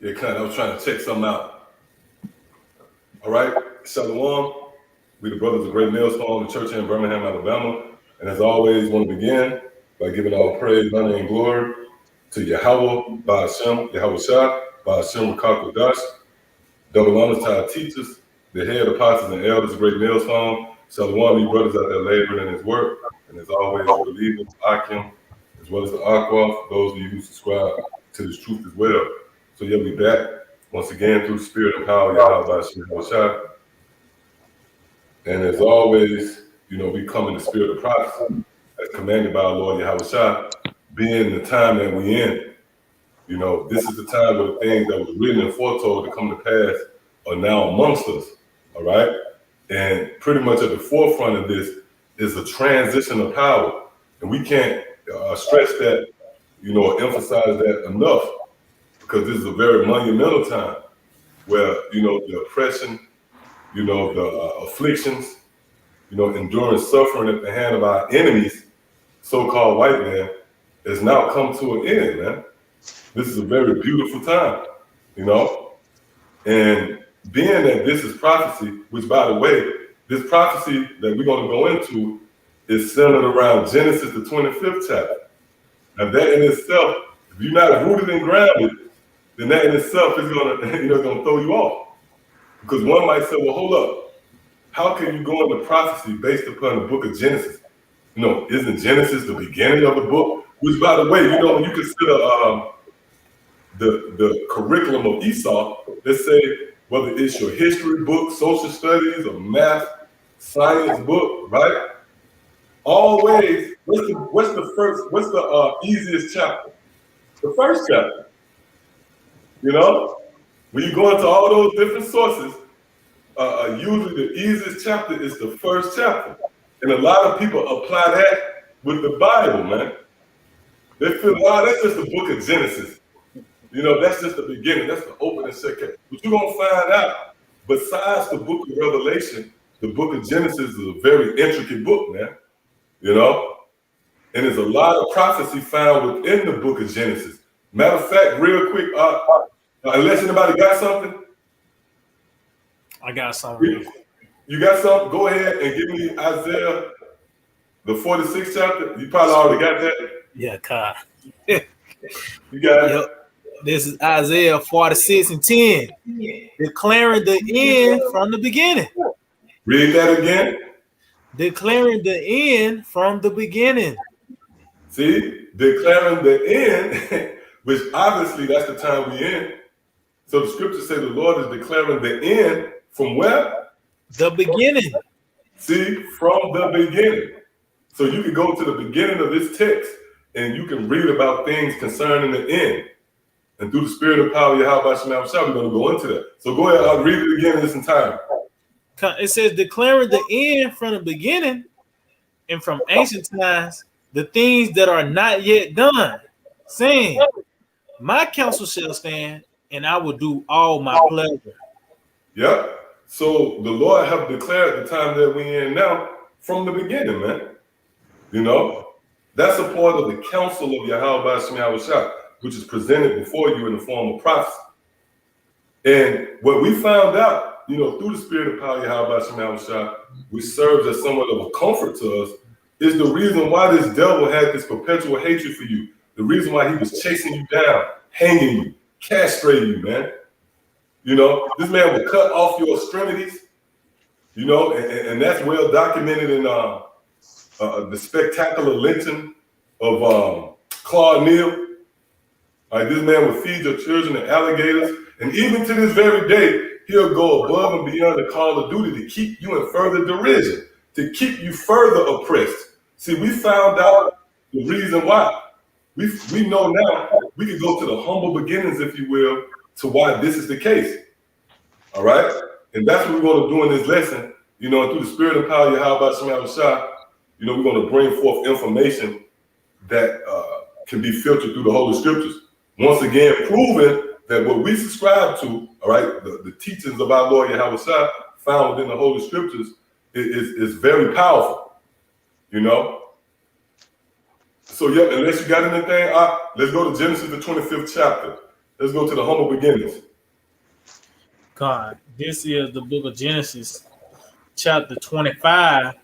Yeah, kind of. I was trying to check something out. All right, Shalom. We the Brothers of Great Mills Home, the church here in Birmingham, Alabama. And as always, want to begin by giving all praise, honor, and glory to Yahweh, Ba'ashem, Yahweh Shah, Ba'ashem, Rakakodash. Double honors to our teachers, the head apostles and elders of Great Mills Home. Shalom, you brothers out there laboring in his work. And as always, the believers, Akim, as well as the Aqua, those of you who subscribe to this truth as well. So you'll be back once again through the spirit and power of Yahweh Ba'ashem, Shah. And as always, you know, we come in the spirit of prophecy as commanded by our Lord Yahweh Shah, being the time that we in. You know, this is the time where the things that was written and foretold to come to pass are now amongst us, all right? And pretty much at the forefront of this is a transition of power. And we can't stress that, you know, emphasize that enough, because this is a very monumental time where, you know, the oppression, you know, the afflictions, you know, enduring suffering at the hand of our enemies, so-called white man, has now come to an end, man. This is a very beautiful time, you know? And being that this is prophecy, which by the way, this prophecy that we're gonna go into is centered around Genesis, the 25th chapter. Now that in itself, if you're not rooted and grounded, then that in itself is gonna, you know, gonna throw you off. Because one might say, well, hold up. How can you go into prophecy based upon the book of Genesis? You know, isn't Genesis the beginning of the book? Which, by the way, you know, when you consider the curriculum of Esau, let's say whether it's your history book, social studies, or math, science book, right? Always, what's the easiest chapter? The first chapter. You know, when you go into all those different sources, usually the easiest chapter is the first chapter. And a lot of people apply that with the Bible, man. They feel, oh, that's just the book of Genesis. You know, that's just the beginning. That's the opening second. But you're going to find out, besides the book of Revelation, the book of Genesis is a very intricate book, man. You know? And there's a lot of prophecy found within the book of Genesis. Matter of fact, real quick, unless anybody got something? I got something. You got something? Go ahead and give me Isaiah, the 46th chapter. You probably already got that. Yeah, Kai. You got it. This is Isaiah 46 and 10, declaring the end from the beginning. Read that again. Declaring the end from the beginning. See, declaring the end, which obviously that's the time we're in. So the scriptures say the Lord is declaring the end from where? The beginning. See, from the beginning. So you can go to the beginning of this text and you can read about things concerning the end. And through the spirit of power, Yahweh Shema Shah, we're going to go into that. So go ahead, I'll read it again in its entirety. It says, declaring the end from the beginning and from ancient times, the things that are not yet done, saying, my counsel shall stand, and I will do all my pleasure. Yep. So the Lord have declared the time that we're in now from the beginning, man. You know, that's a part of the counsel of Yahweh Shema Shah. which is presented before you in the form of prophecy. And what we found out, you know, through the spirit of power, Yahweh Shem Shah, which serves as somewhat of a comfort to us, is the reason why this devil had this perpetual hatred for you. The reason why he was chasing you down, hanging you, castrating you, man. You know, this man would cut off your extremities, you know, and that's well documented in the spectacular lynching of Claude Neal. Like, this man would feed your children and alligators. And even to this very day, he'll go above and beyond the call of duty to keep you in further derision, to keep you further oppressed. See, we found out the reason why. We know now, we can go to the humble beginnings, if you will, to why this is the case. All right? And that's what we're going to do in this lesson. You know, and through the spirit and power of Yahweh Shem Shah, you know, we're going to bring forth information that can be filtered through the Holy Scriptures. Once again, proving that what we subscribe to, all right, the teachings of our Lord Yahweh Shah found within the Holy Scriptures is very powerful, you know? So, yeah, unless you got anything, let's go to Genesis, the 25th chapter. Let's go to the humble beginnings. God, this is the book of Genesis, chapter 25,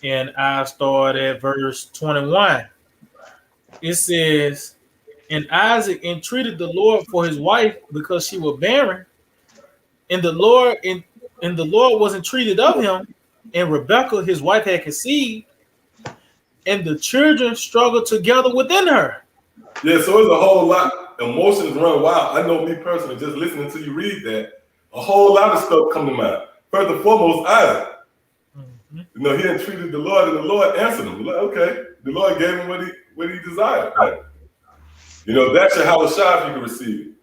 and I start at verse 21. It says, and Isaac entreated the Lord for his wife because she was barren, and the Lord was entreated of him, and Rebekah his wife had conceived, and the children struggled together within her. Yeah, so there's a whole lot. Emotions run wild. I know me personally, just listening to you read that, a whole lot of stuff come to mind. First and foremost, Isaac. Mm-hmm. You know, he entreated the Lord, and the Lord answered him. Like, okay, the Lord gave him what he desired. Right? You know, that's your Yahweh Shah if you can receive it.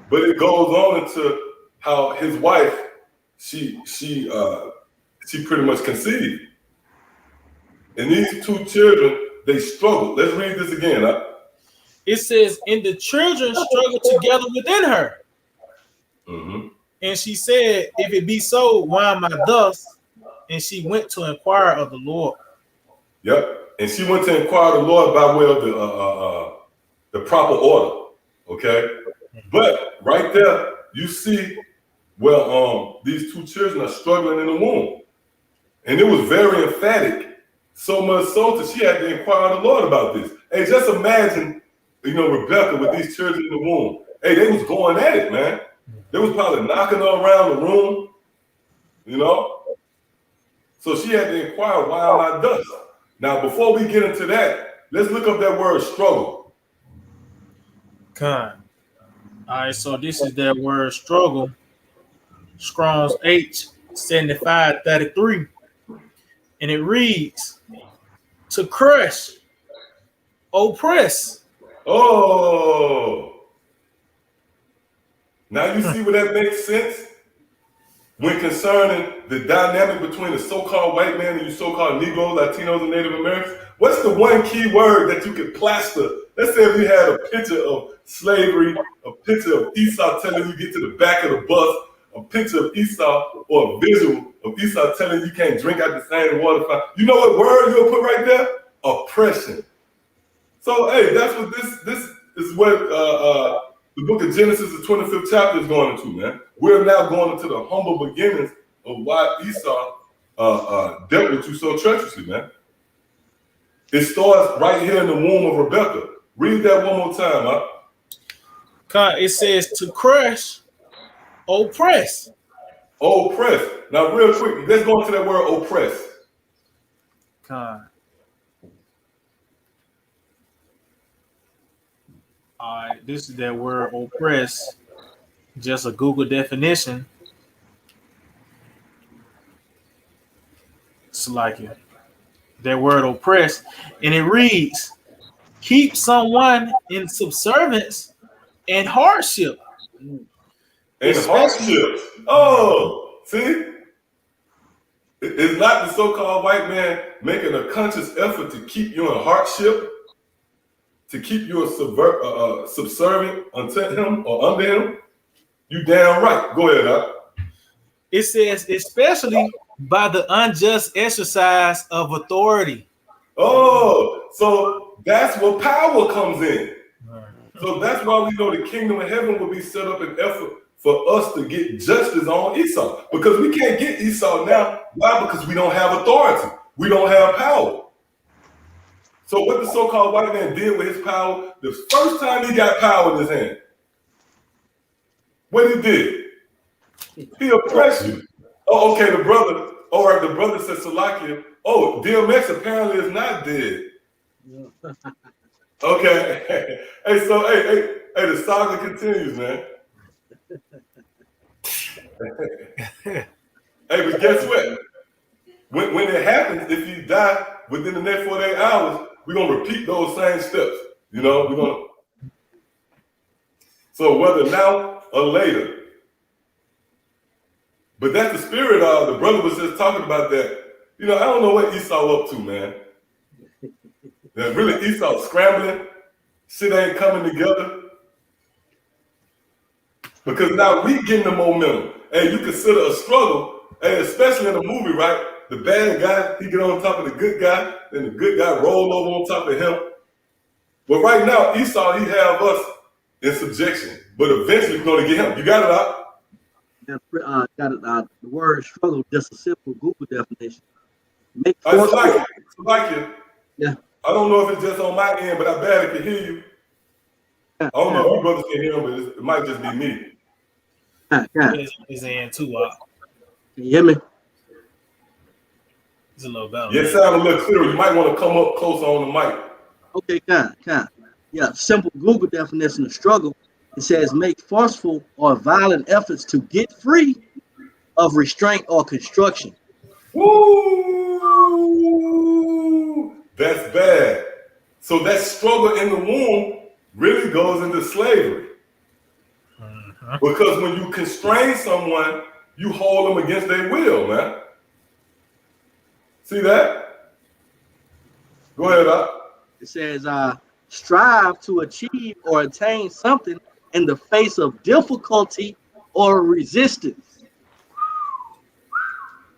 But it goes on into how his wife, she pretty much conceived. And these two children, they struggled. Let's read this again. It says, and the children struggled together within her. Mm-hmm. And she said, if it be so, why am I thus? And she went to inquire of the Lord. Yep. And she went to inquire of the Lord by way of the proper order. Okay. But right there, you see, well, these two children are struggling in the womb. And it was very emphatic, so much so that she had to inquire of the Lord about this. Hey, just imagine, you know, Rebekah with these children in the womb. Hey, they was going at it, man. They was probably knocking her around the room, you know. So she had to inquire, why am I thus? Now, before we get into that, let's look up that word struggle. All right, so this is that word struggle. Strong's H7533. And it reads, to crush, oppress. Oh. Now you see where that makes sense? When concerning the dynamic between the so-called white man and you so-called Negroes, Latinos, and Native Americans, what's the one key word that you could plaster? Let's say if we had a picture of slavery, a picture of Esau telling you get to the back of the bus, a picture of Esau or a visual of Esau telling you can't drink out the same water fountain. You know what word you'll put right there? Oppression. So, hey, that's what this is what the book of Genesis, the 25th chapter, is going into, man. We're now going into the humble beginnings of why Esau dealt with you so treacherously, man. It starts right here in the womb of Rebekah. Read that one more time, huh? It says to crush, oppress. Oppress. Now, real quick, let's go into that word oppress. All right, this is that word oppress. Just a Google definition. It's like it. That word oppress, and it reads, keep someone in subservience and hardship. And hardship. Oh, see? It's not the so-called white man making a conscious effort to keep you in hardship, to keep you subservient unto him or under him. You damn right. Go ahead, Doc. It says, especially by the unjust exercise of authority. Oh, so that's where power comes in. So that's why we know the kingdom of heaven will be set up in effort for us to get justice on Esau. Because we can't get Esau now. Why? Because we don't have authority. We don't have power. So what the so-called white man did with his power, the first time he got power in his hand, what he did? He oppressed you. Oh, okay, the brother, all right, the brother said Salakia. Oh, DMX apparently is not dead. Okay. Hey, so hey, the saga continues, man. Hey, but guess what? When it happens, if you die within the next 48 hours, we're gonna repeat those same steps. You know, we're gonna. So whether now or later. But that's the spirit of the brother was just talking about that. You know, I don't know what Esau up to, man. That really Esau scrambling, shit ain't coming together. Because now we getting the momentum. And you consider a struggle, and especially in a movie, right? The bad guy, he get on top of the good guy, and the good guy roll over on top of him. But right now, Esau, he have us in subjection. But eventually we're gonna get him. You got it out. The word struggle, just a simple Google definition. I like it. Yeah. I don't know if it's just on my end, but I barely can hear you. I don't know if you brothers can hear him, but it might just be me. His end too. Can you hear me? It's a little better. Yeah, it sounds a little clearer. You might want to come up closer on the mic. Okay, kind. Yeah, simple Google definition of struggle. It says make forceful or violent efforts to get free of restraint or construction. Woo! That's bad. So that struggle in the womb really goes into slavery. Because when you constrain someone, you hold them against their will, man. See that? Go ahead, Doc. It says strive to achieve or attain something in the face of difficulty or resistance.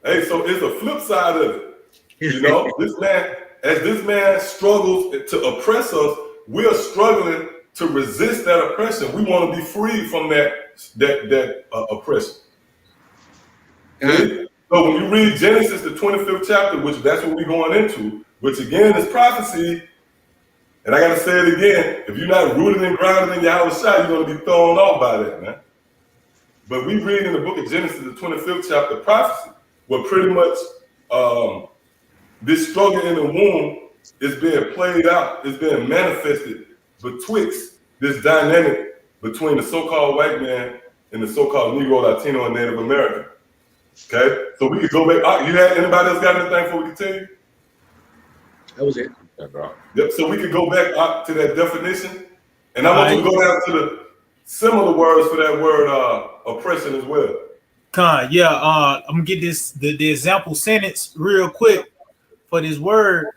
Hey, so it's a flip side of it. You know, this man struggles to oppress us, we're struggling to resist that oppression. We want to be free from that oppression. Okay? So when you read Genesis, the 25th chapter, which that's what we're going into, which again is prophecy, and I got to say it again, if you're not rooted and grounded in Yahweh Shai, you're going to be thrown off by that, man. But we read in the book of Genesis, the 25th chapter, prophecy, where pretty much this struggle in the womb is being played out, is being manifested betwixt this dynamic between the so-called white man and the so-called Negro, Latino, and Native American. Okay? So we could go back. You had anybody else got anything before we continue? That was it. Yep, so we could go back to that definition. And I want to go down to the similar words for that word oppression as well. I'm gonna get the example sentence real quick for this word,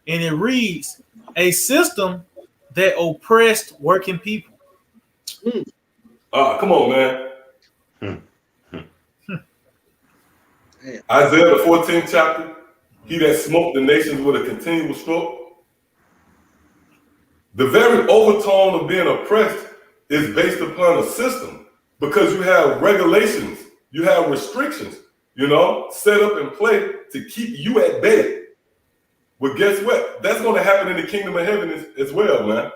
and it reads: a system that oppressed working people. Come on, man. Isaiah the 14th chapter, he that smote the nations with a continual stroke. The very overtone of being oppressed is based upon a system, because you have regulations, you have restrictions, you know, set up in play to keep you at bay. Well, guess what? That's going to happen in the kingdom of heaven as well, man.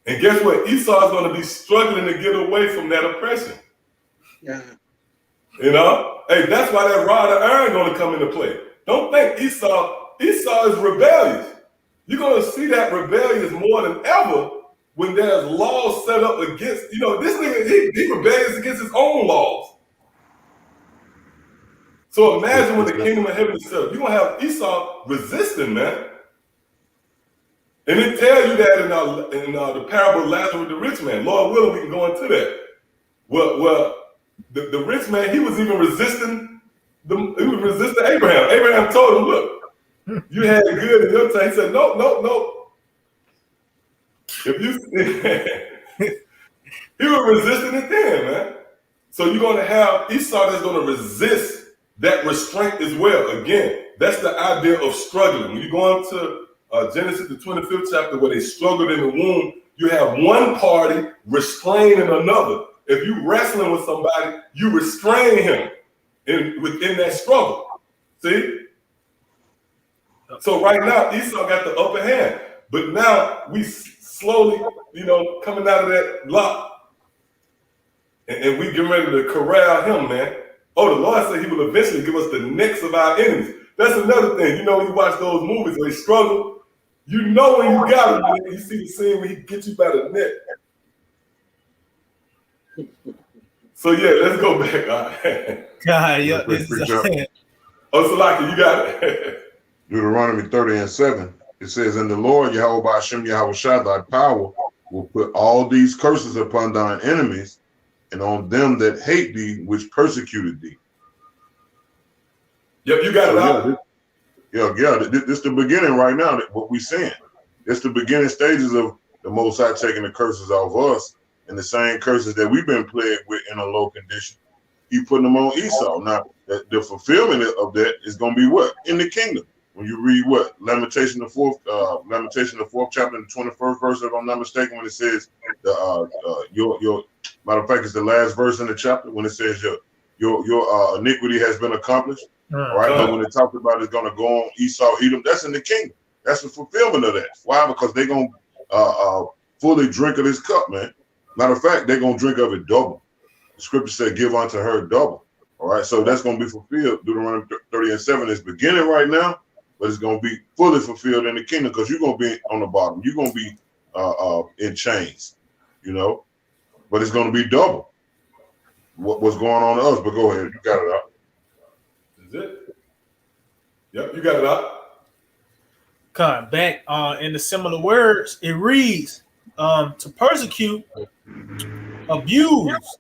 And guess what? Esau is going to be struggling to get away from that oppression. Yeah. You know? Hey, that's why that rod of iron going to come into play. Don't think Esau is rebellious. You're going to see that rebellious more than ever when there's laws set up against, you know, this nigga, he rebellious against his own laws. So imagine when the kingdom of heaven is set up, you're going to have Esau resisting, man. And it tells you that in the parable of Lazarus the rich man. Lord willing, we can go into that. Well, the rich man, he was even resisting Abraham. Abraham told him, look, you had it good in your time. He said, nope. If you he was resisting it then, man. So you're going to have Esau that's going to resist that restraint as well. Again, that's the idea of struggling. When you go into Genesis, the 25th chapter, where they struggled in the womb, you have one party restraining another. If you wrestling with somebody, you restrain him within that struggle. See? So right now, Esau got the upper hand. But now we slowly, coming out of that lock. And we get ready to corral him, man. Oh, the Lord said he will eventually give us the necks of our enemies. That's another thing. When you watch those movies where they struggle, when you got him, man, you see the scene where he gets you by the neck. So yeah, let's go back. All right. God, yeah. Salaki, you got it. Deuteronomy 30:7. It says, "And the Lord Yahweh Hashem Yahweh Shai, thy power will put all these curses upon thine enemies, and on them that hate thee, which persecuted thee." Yep, you got it out. This is the beginning right now. What we saying, it's the beginning stages of the Most High taking the curses off us, and the same curses that we've been plagued with in a low condition. He putting them on Esau. Now, the fulfillment of that is going to be what in the kingdom. When you read what Lamentation the fourth chapter, and the 21st verse, if I'm not mistaken, when it says your matter of fact, it's the last verse in the chapter when it says your iniquity has been accomplished. Right, but when it talks about it's going to go on Esau, Edom, that's in the kingdom. That's the fulfillment of that. Why? Because they're going to fully drink of this cup, man. Matter of fact, they're going to drink of it double. The scripture said, "Give unto her double." All right, so that's going to be fulfilled. Deuteronomy 30:7 is beginning right now, but it's going to be fully fulfilled in the kingdom because you're going to be on the bottom. You're going to be in chains, but it's going to be double what's going on to us. But go ahead, you got it out. Is it? Yep, you got it out. Come back in the similar words, it reads to persecute, abuse.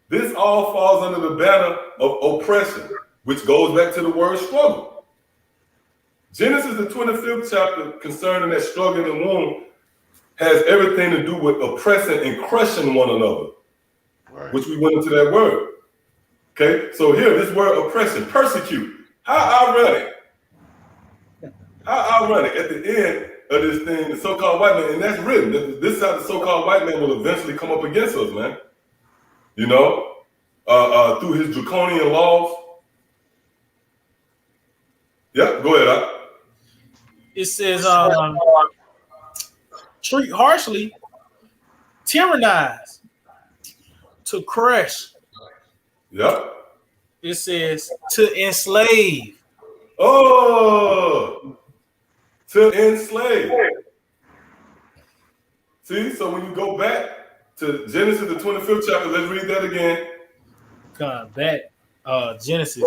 This all falls under the banner of oppression, which goes back to the word struggle. Genesis, the 25th chapter, concerning that struggle in the womb, has everything to do with oppressing and crushing one another, right, which we went into that word. Okay, so here, this word oppression, persecute. How ironic. How ironic at the end of this thing, the so-called white man, and that's written. This is how the so-called white man will eventually come up against us, man. Through his draconian laws. Yeah, go ahead. It says, treat harshly, tyrannize, to crush. Yep. It says to enslave. Oh, to enslave. See, so when you go back to Genesis, the 25th chapter, let's read that again. Come back, Genesis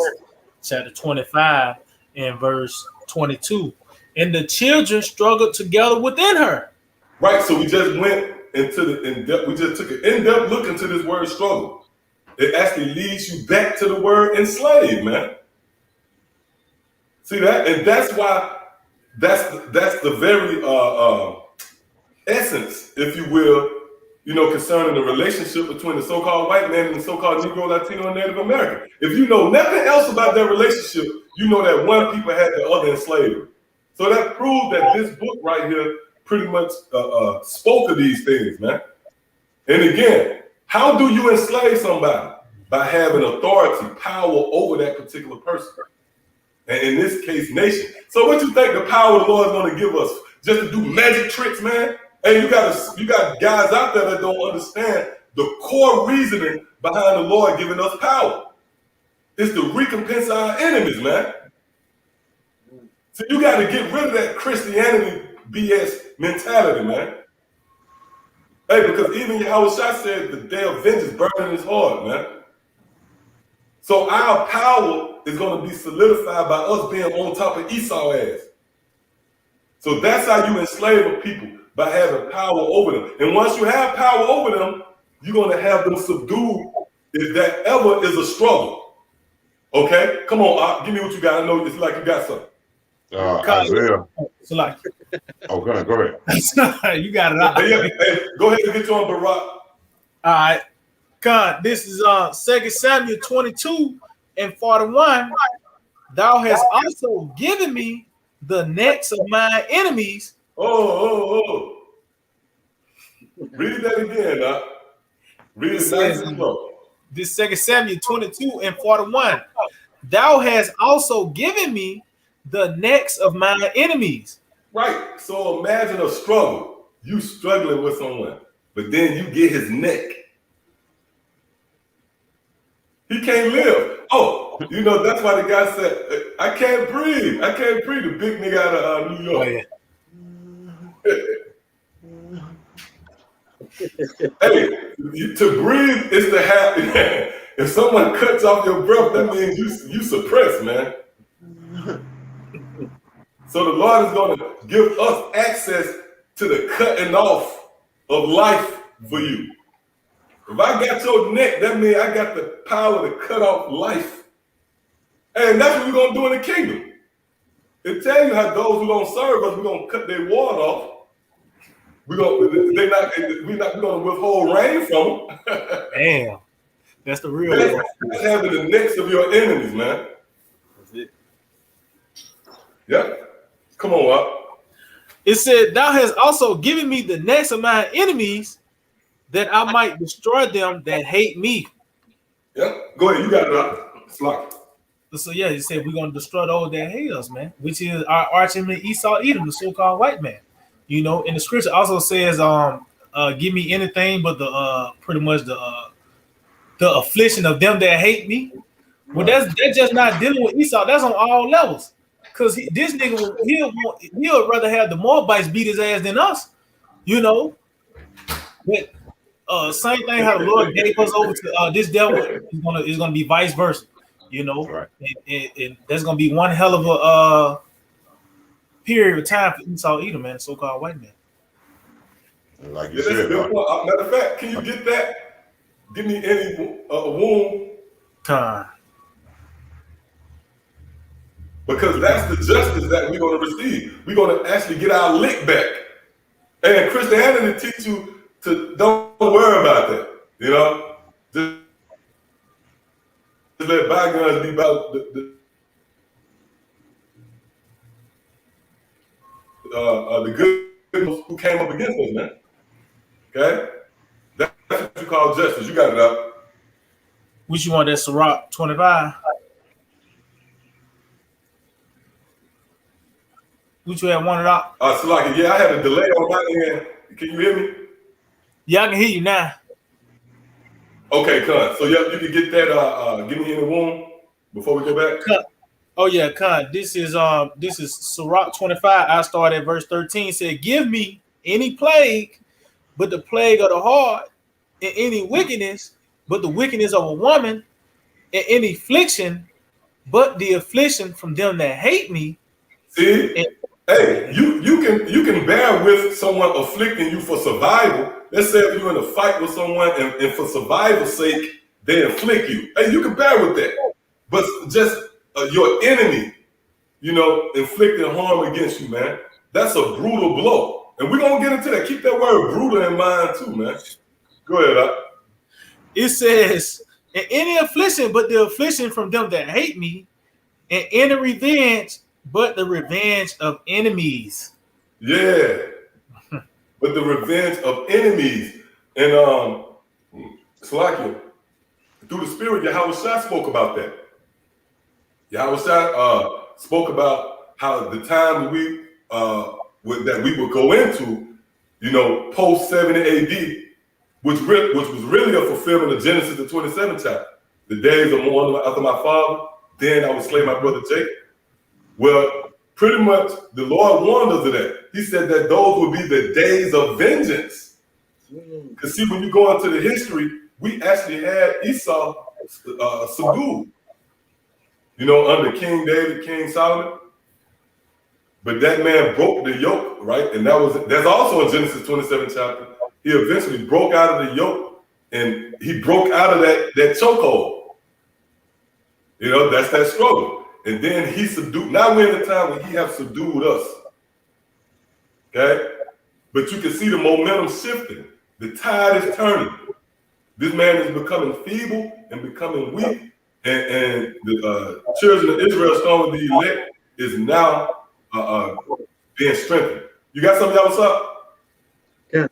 chapter 25 and verse 22. And the children struggled together within her. Right, so we just went into the in-depth, we just took an in-depth look into this word struggle. It actually leads you back to the word enslave, man. See that? And that's why that's the very essence, if you will, concerning the relationship between the so-called white man and the so-called Negro, Latino, and Native American. If you know nothing else about that relationship, you know that one people had the other in slavery. So that proved that this book right here pretty much spoke of these things, man. And again, how do you enslave somebody? By having authority, power over that particular person. And in this case, nation. So what you think the power of the Lord is going to give us? Just to do magic tricks, man? Hey, you got guys out there that don't understand the core reasoning behind the Lord giving us power. It's to recompense our enemies, man. So you got to get rid of that Christianity BS mentality, man. Hey, because even Yahweh Shai said the day of vengeance burning his heart, man. So our power is going to be solidified by us being on top of Esau's ass. So that's how you enslave a people, by having power over them. And once you have power over them, you're going to have them subdued if that ever is a struggle. Okay? Come on, give me what you got. I know it's like you got something. Isaiah. So like, okay, go ahead. You got it out. Hey, go ahead and get you on, Barak. All right. God, this is 2 Samuel 22 and 41. Thou hast also given me the necks of my enemies. Oh. Read that again, Doc. Read it nice and slow. This 2 Samuel 22 and 41. Thou hast also given me the necks of my enemies. Right. So imagine a struggle. You struggling with someone, but then you get his neck. He can't live. Oh, you know, that's why the guy said, I can't breathe. I can't breathe. The big nigga out of New York. Oh, yeah. Hey, to breathe is to have. If someone cuts off your breath, that means you suppress, man. So the Lord is going to give us access to the cutting off of life for you. If I got your neck, that means I got the power to cut off life. And that's what we're going to do in the kingdom. It tells you how those who don't serve us, we're going to cut their water off. We're going to withhold rain from them. Damn. That's the real one. That's having the necks of your enemies, man. That's it. Yeah. Come on up. It said, thou hast also given me the necks of my enemies that I might destroy them that hate me. Yeah. Go ahead. You got it up. It's locked. So yeah, he said we're going to destroy those that hate us, man, which is our arch enemy Esau, Edom, the so-called white man. You know, and the scripture also says, give me anything but the pretty much the affliction of them that hate me. Well, that's just not dealing with Esau. That's on all levels. Because this nigga, he'll rather have the Moabites beat his ass than us, you know. But same thing how the Lord gave us over to this devil is gonna be vice versa, you know. Right. And there's gonna be one hell of a period of time for Esau, Edom, man, so-called white man. Like you said, matter of fact, can you get that? Give me any womb. Because that's the justice that we're going to receive. We're going to actually get our lick back. And Christianity teach you to don't worry about that. You know? Just let bygones be about the good who came up against us, man. Okay? That's what you call justice. You got it up. Which you want, that Sirach 25? Which you have wanted out? Salaki, yeah, I had a delay on my end. Can you hear me? Yeah, I can hear you now. Okay, Con. So yeah, you can get that. Give me in the womb before we go back. Con. Oh yeah, Con. This is Sirach 25. I start at verse 13. Said, give me any plague, but the plague of the heart, and any wickedness, but the wickedness of a woman, and any affliction, but the affliction from them that hate me. See. Hey, you can bear with someone afflicting you for survival. Let's say if you're in a fight with someone and for survival's sake, they inflict you. Hey, you can bear with that. But just your enemy, you know, inflicting harm against you, man, that's a brutal blow. And we're going to get into that. Keep that word brutal in mind too, man. Go ahead, Doc. It says, and any affliction, but the affliction from them that hate me, and any revenge, but the revenge of enemies. Yeah. But the revenge of enemies. And Salakia, through the Spirit, Yahweh Shai spoke about that. Yahweh Shai spoke about how the time that we would go into, you know, post 70 AD, which was really a fulfillment of Genesis, the 27th chapter. The days of mourning after my father, then I would slay my brother Jacob. Well, pretty much the Lord warned us of that. He said that those would be the days of vengeance. Because see, when you go into the history, we actually had Esau subdued, you know, under King David, King Solomon. But that man broke the yoke, right? And that's also in Genesis 27 chapter. He eventually broke out of the yoke and he broke out of that chokehold. You know, that's that struggle. And then he subdued. Now we're in the time when he has subdued us. Okay? But you can see the momentum shifting. The tide is turning. This man is becoming feeble and becoming weak. And the children of Israel, starting with the elect, is now being strengthened. You got something else up? This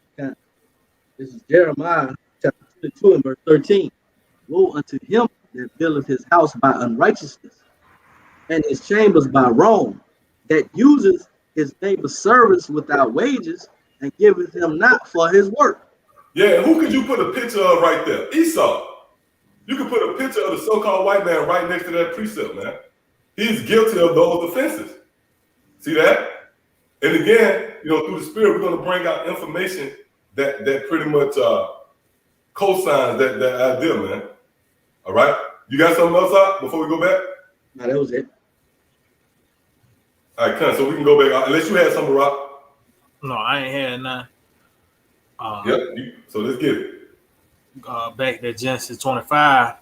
is Jeremiah chapter 22 and verse 13. Woe unto him that buildeth his house by unrighteousness, and his chambers by wrong, that uses his neighbor's service without wages, and giveth him not for his work. Yeah, who could you put a picture of right there? Esau. You could put a picture of the so-called white man right next to that precept, man. He's guilty of those offenses. See that? And again, through the Spirit, we're going to bring out information that pretty much co-signs that idea, man. All right? You got something else up before we go back? No, that was it. All right, so we can go back. Unless you had something, Rock. No, I ain't had none. Yep. So let's get it. Back to Genesis 25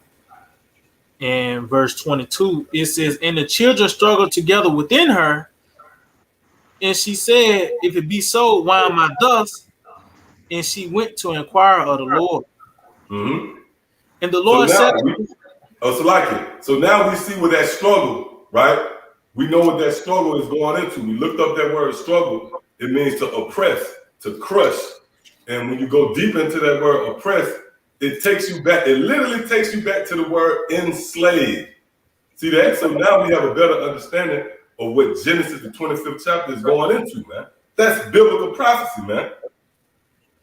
and verse 22, it says, and the children struggled together within her, and she said, if it be so, why am I thus? And she went to inquire of the Lord. Mm-hmm. And the Lord said, so now we see what that struggle, right? We know what that struggle is going into. We looked up that word struggle. It means to oppress, to crush. And when you go deep into that word oppress, it takes you back. It literally takes you back to the word enslave. See that? So now we have a better understanding of what Genesis, the 25th chapter, is going into, man. That's biblical prophecy, man.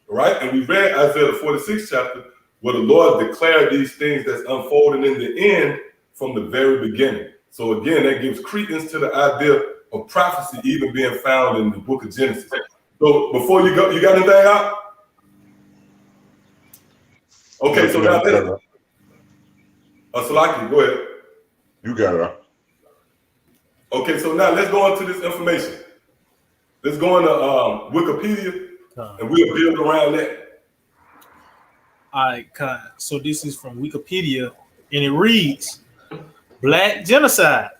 Right? And we read Isaiah the 46th chapter, where the Lord declared these things that's unfolding in the end from the very beginning. So again, that gives credence to the idea of prophecy even being found in the book of Genesis. So before you go, you got anything out? Okay, so now this. Salaki, go ahead. You got it. Okay, so now let's go into this information. Let's go into Wikipedia, and we'll build around that. all right, so this is from Wikipedia, and it reads, Black genocide.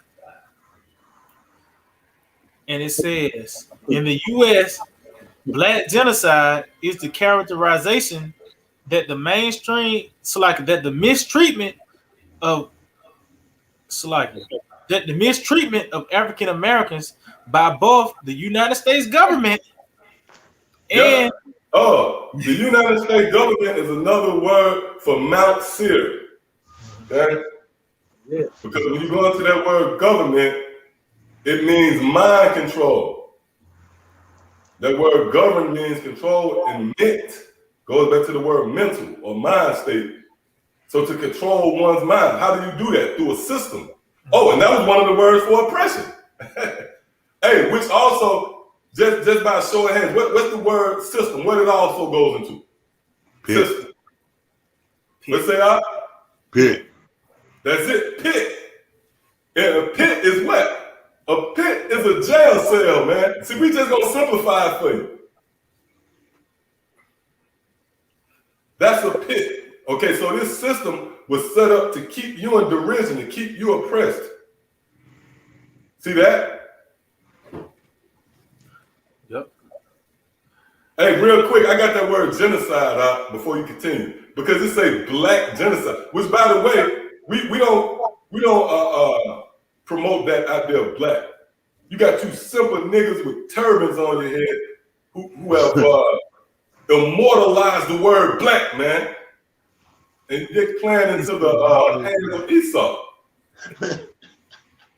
And it says, in the U.S., Black genocide is the characterization that the mistreatment of African Americans by both the United States government and the United States government is another word for Mount Seir. Okay? Yeah. Because when you go into that word government, it means mind control. That word govern means control, and ment goes back to the word mental or mind state. So to control one's mind, how do you do that? Through a system. Oh, and that was one of the words for oppression. Hey, which also, just by a show of hands, what's the word system? What it also goes into? Pit. System. Let's say out. Pit. That's it, pit. And a pit is what? A pit is a jail cell, man. See, we just gonna simplify it for you. That's a pit. Okay, so this system was set up to keep you in derision, to keep you oppressed. See that? Yep. Hey, real quick, I got that word genocide out before you continue, because it say Black genocide, which, by the way, we don't promote that idea of black. You got two simple niggas with turbans on your head who have immortalized the word black, man. And they're playing into the hands of Esau.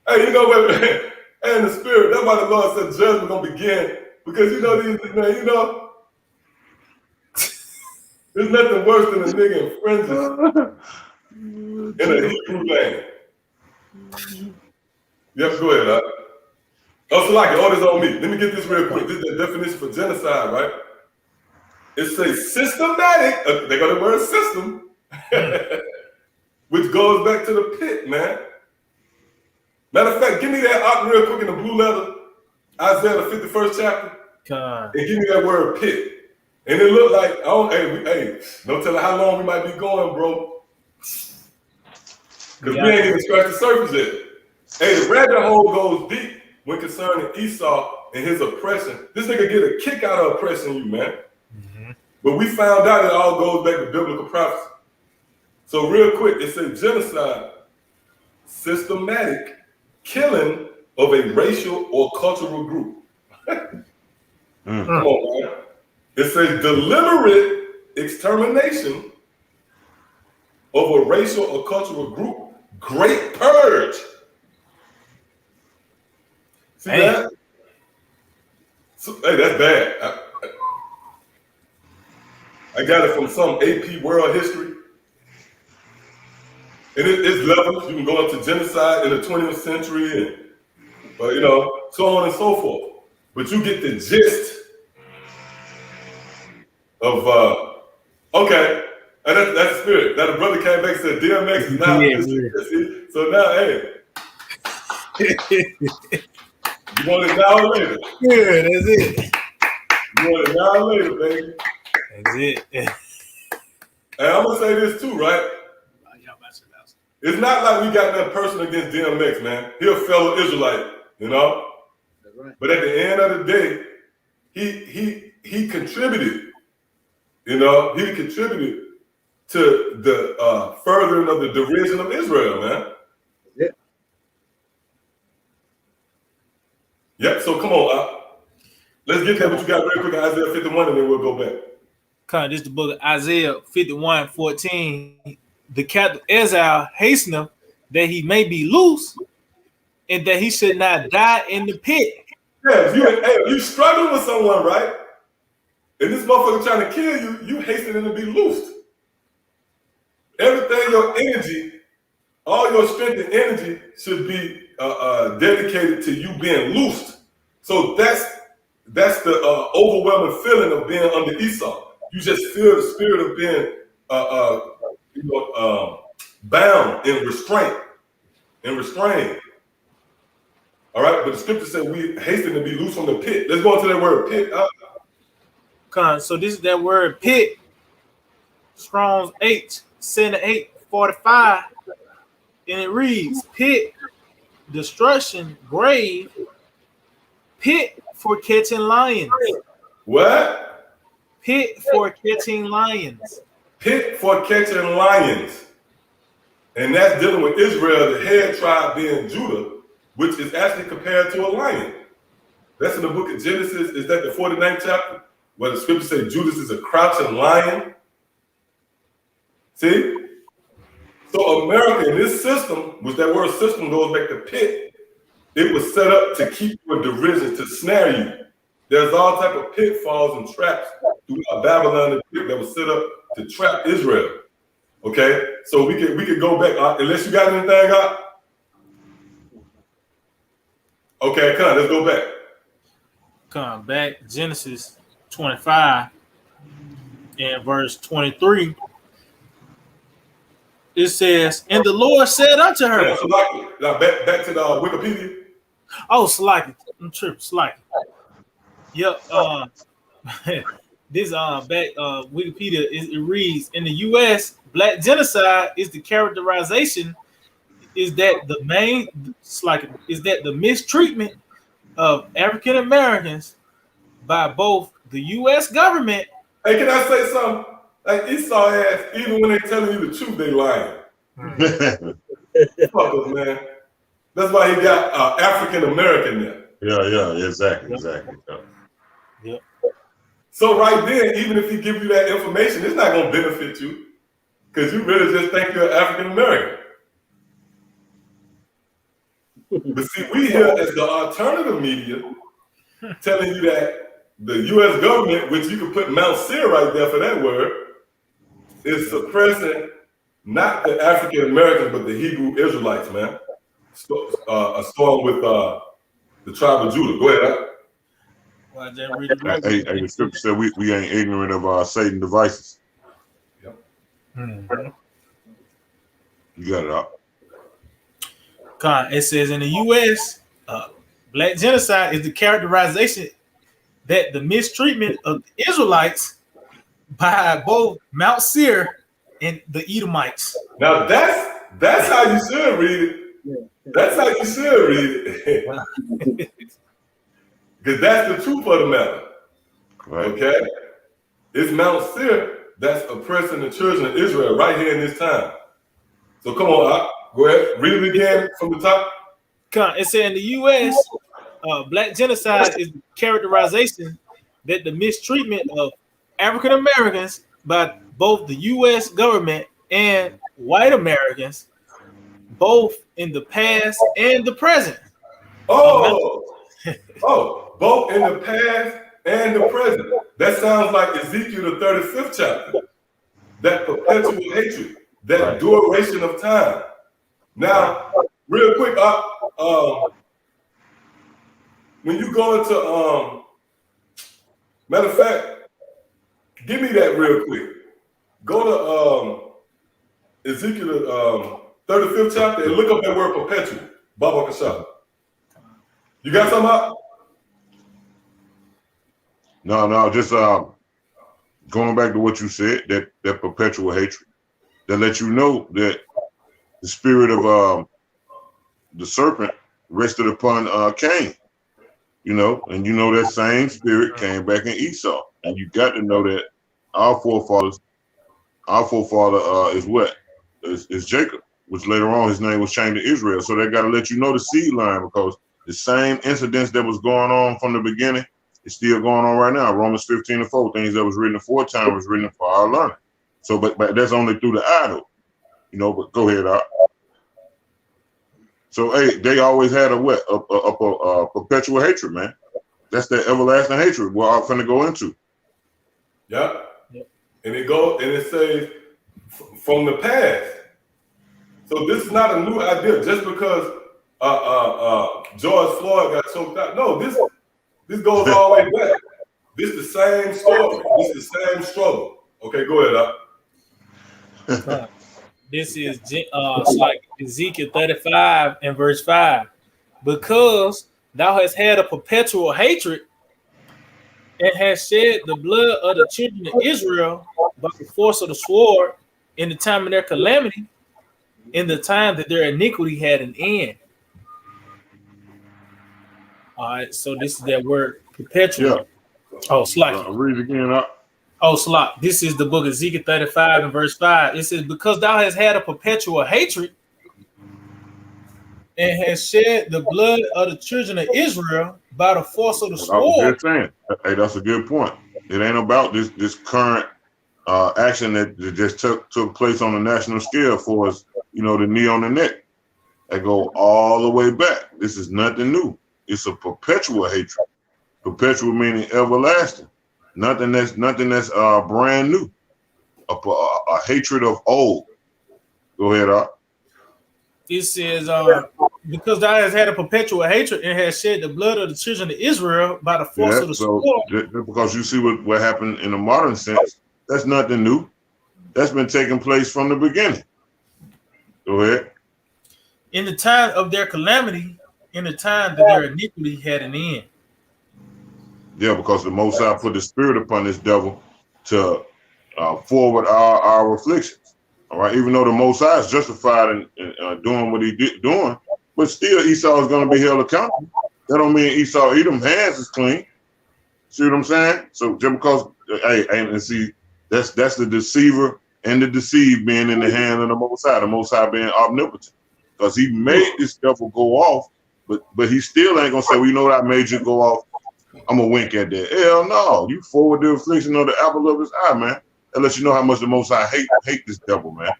Hey, you know what, man? Hey, in the spirit, that's why the Lord said judgment gonna begin. Because these, man, there's nothing worse than a nigga in fringes in a Hebrew land. Yep, go ahead, huh? Oh, so like, this on me. Let me get this real quick. This is the definition for genocide, right? It says systematic, they got the word system, which goes back to the pit, man. Matter of fact, give me that out real quick in the blue letter, Isaiah the 51st chapter, and give me that word pit. And it looked like, don't tell her how long we might be going, bro. Because we ain't even scratched the surface yet. Hey, the rabbit hole goes deep when concerning Esau and his oppression. This nigga get a kick out of oppressing you, man. Mm-hmm. But we found out it all goes back to biblical prophecy. So real quick, it says genocide, systematic killing of a racial or cultural group. Come on, man. It says deliberate extermination of a racial or cultural group. Great purge. See that? So, hey, that's bad. I got it from some AP World History. And it's levels. You can go into genocide in the 20th century and, so on and so forth. But you get the gist of, okay, and that's the spirit. Now the brother came back and said DMX is not history. So now, hey, you want it now or later? Yeah, that's it. You want it now or later, baby? That's it. And I'm gonna say this too, right? It's not like we got that person against DMX, man. He a fellow Israelite, That's right. But at the end of the day, he contributed, he contributed to the furthering of the derision of Israel, man. Yeah. Yep. So come on, let's get that. What you got real quick, Isaiah 51, and then we'll go back. This is the book of Isaiah 51:14. The captive exile hasteneth that he may be loose, and that he should not die in the pit. Yeah, if you struggling with someone, right? And this motherfucker trying to kill you, you hastening to be loosed. Everything, your energy, all your strength and energy should be dedicated to you being loosed. So that's the overwhelming feeling of being under Esau. You just feel the spirit of being bound in restraint and restrained. All right, but the scripture said we hasten to be loose from the pit. Let's go into that word pit. So this is that word pit. Strong's 8:7-8:45, and it reads pit, destruction, grave, pit for catching lions. What? Pit for catching lions. Pit for catching lions. And that's dealing with Israel, the head tribe being Judah, which is actually compared to a lion. That's in the book of Genesis. Is that the 49th chapter? Where the scripture says Judas is a crouching lion. See? So America, in this system, which that word system goes back to pit, it was set up to keep you in derision, to snare you. There's all type of pitfalls and traps throughout Babylon that was set up to trap Israel. Okay? So we could go back, unless you got anything up. Okay, come on, let's go back. Come back, Genesis 25 and verse 23. It says, and the Lord said unto her. Yeah, so now back to the Wikipedia. Oh, Slacky. I'm tripping, Slacky. Yep. This back Wikipedia it reads, in the US, black genocide is the characterization is that the mistreatment of African Americans by both the US government. Hey, can I say something? Like Esau ass, even when they telling you the truth, they lying. Fuck us, man. That's why he got African American there. Yeah, exactly. Yep. So right then, even if he give you that information, it's not gonna benefit you because you really just think you're African American. But see, we here as the alternative media telling you that the U.S. government, which you can put Mount Seir right there for that word, is suppressing not the African Americans but the Hebrew Israelites, man. A storm with the tribe of Judah. Go ahead. Hey, the scripture said we ain't ignorant of Satan devices. Yep. Mm-hmm. You got it up. It says in the U.S., black genocide is the characterization that the mistreatment of the Israelites by both Mount Seir and the Edomites. Now that's how you should read it. That's how you should read it. Because that's the truth of the matter. Right. Okay? It's Mount Seir that's oppressing the children of Israel right here in this time. So come on, go ahead, read it again from the top. It said in the U.S., black genocide is the characterization that the mistreatment of African Americans by both the U.S. government and white Americans, both in the past and the present. Oh, both in the past and the present. That sounds like Ezekiel, the 35th chapter. That perpetual hatred, that duration of time. Now, real quick, when you go into, matter of fact, give me that real quick. Go to Ezekiel, 35th chapter, and look up that word perpetual. Baba Kasha. You got something up? No, just going back to what you said, that perpetual hatred, that lets you know that the spirit of the serpent rested upon Cain, and that same spirit came back in Esau, and you got to know that our forefather is what? Is Jacob, which later on his name was changed to Israel. So they got to let you know the seed line, because the same incidents that was going on from the beginning is still going on right now. Romans 15:4, things that was written aforetime was written for our learning. So, but that's only through the idol, but go ahead, Art. So, hey, they always had a perpetual hatred, man. That's that everlasting hatred we're all finna go into. Yep. And it says from the past. So this is not a new idea. Just because George Floyd got choked out. No, this goes all the way back. This is the same story. This is the same struggle. Okay, go ahead, Art. This is like Ezekiel 35 and verse 5. Because thou hast had a perpetual hatred and hast shed the blood of the children of Israel by the force of the sword in the time of their calamity, in the time that their iniquity had an end. All right, so this is that word perpetual. Yeah. Oh, slack. Read it again, Art. Oh, Slop, this is the book of Ezekiel 35 and verse 5. It says, because thou hast had a perpetual hatred and hast shed the blood of the children of Israel by the force of the sword. I was just saying, hey, that's a good point. It ain't about this current action that just took place on a national scale for us, the knee on the neck. That go all the way back. This is nothing new. It's a perpetual hatred. Perpetual meaning everlasting. Nothing that's brand new. A hatred of old. Go ahead, Art. It says, because thou hast had a perpetual hatred and has shed the blood of the children of Israel by the force of the sword. Just because you see what happened in a modern sense, that's nothing new. That's been taking place from the beginning. Go ahead. In the time of their calamity, in the time that their iniquity had an end. Yeah, because the Most High put the spirit upon this devil to forward our afflictions. All right, even though the Most High is justified in doing what he doing, but still Esau is going to be held accountable. That don't mean Esau Edom hands is clean. See what I'm saying? So just because, and see, that's the deceiver and the deceived being in the hand of the Most High being omnipotent, because he made this devil go off, but he still ain't gonna say, well, you know what, I made you go off. I'm gonna wink at that. Hell no, you forward the affliction of the apple of his eye, man. That lets you know how much the Most High hate this devil, man.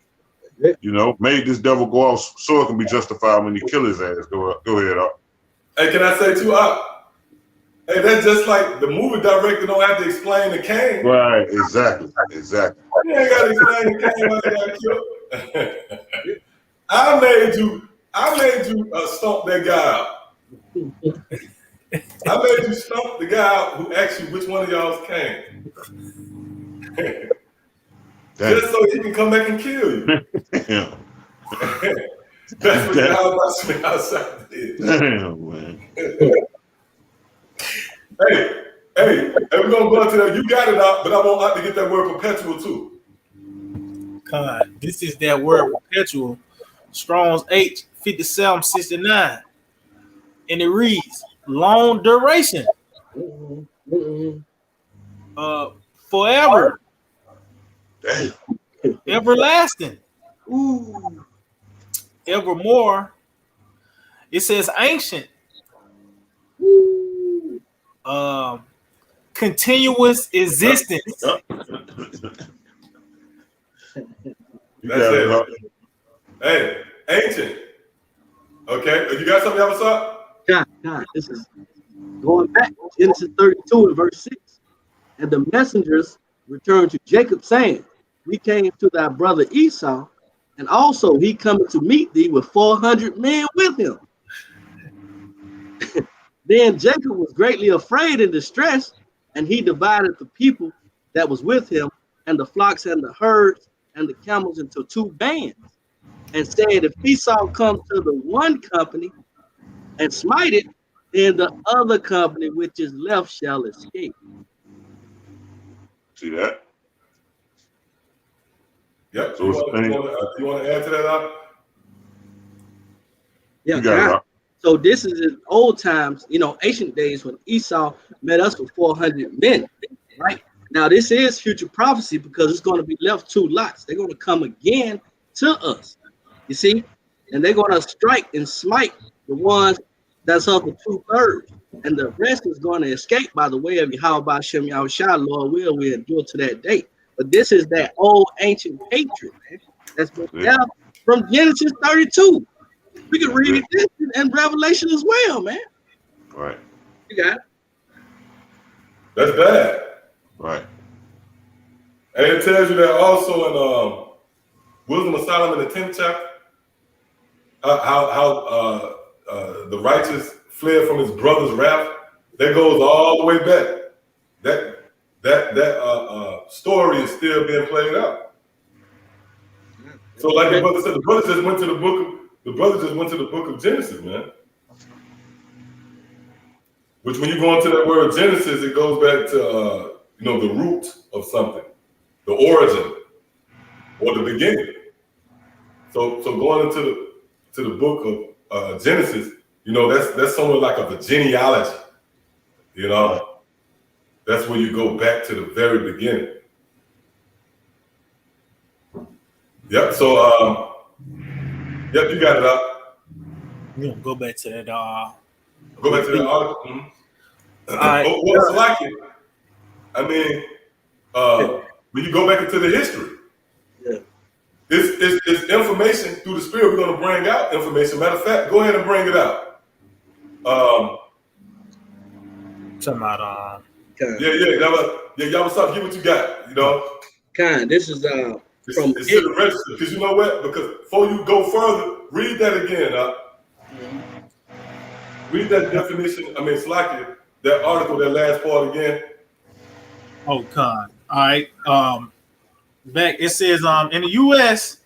Made this devil go off so it can be justified when you kill his ass. Go ahead, Art. Hey, can I say too, hey, that's just like the movie director don't have to explain the Cain. Right, exactly. You ain't got to explain the Cain when they got killed. I made you stomp that guy out. I made you stomp the guy out who asked you which one of y'all's came. Just so he can come back and kill you. Yeah. That's what y'all outside did. Damn, man. Hey, we're gonna go into that. You got it out, but I want Art to get that word perpetual too. God, this is that word perpetual. Strong's H 5769. And it reads long duration. Forever. Damn. Everlasting. Evermore. It says ancient, Woo. continuous existence. Yep. You That's got it. huh? Hey, ancient. Okay, you got something else up? God, this is going back Genesis 32 and verse 6. And the messengers returned to Jacob, saying, we came to thy brother Esau, and also he coming to meet thee with 400 men with him. Then Jacob was greatly afraid and distressed, and he divided the people that was with him, and the flocks and the herds and the camels into 2 bands, and said, if Esau come to the one company and smite it, then the other company which is left shall escape. See that? Yep. So You want to add to that, Doc? Yeah, You got it, Rock. so this is in old times, ancient days when Esau met us with 400 men, right? Now, this is future prophecy because it's going to be left 2 lots. They're going to come again to us, you see? And they're going to strike and smite the ones that's of the 2/3. And the rest is going to escape by the way of Yahweh Shem Yahushua, Lord will, we endure to that day. But this is that old ancient hatred, man. That's been down from Genesis 32. We can read this in Revelation as well, man. Right. You got it. That's bad. Right. And it tells you that also in Wisdom of Solomon, the 10th chapter, how the righteous fled from his brother's wrath. That goes all the way back. That story is still being played out. So, like the brother said, the brother just went to the book of Genesis, man. Which, when you go into that word Genesis, it goes back to the root of something, the origin, or the beginning. So going into the book of Genesis, that's somewhat like of a genealogy. That's where you go back to the very beginning. Yep. So yep, you got it up. We're gonna go back to that. Go back to the article. Mm-hmm. All right. What's like it? I mean, when you go back into the history, it's information through the Spirit. We're going to bring out information. Matter of fact, go ahead and bring it out. Talking about Y'all, what's up? Give what you got. This is it's to the register, because you know what? Because before you go further, read that again. Read that definition. It's like that article, that last part again. Oh, God. All right. Back it says in the U.S.,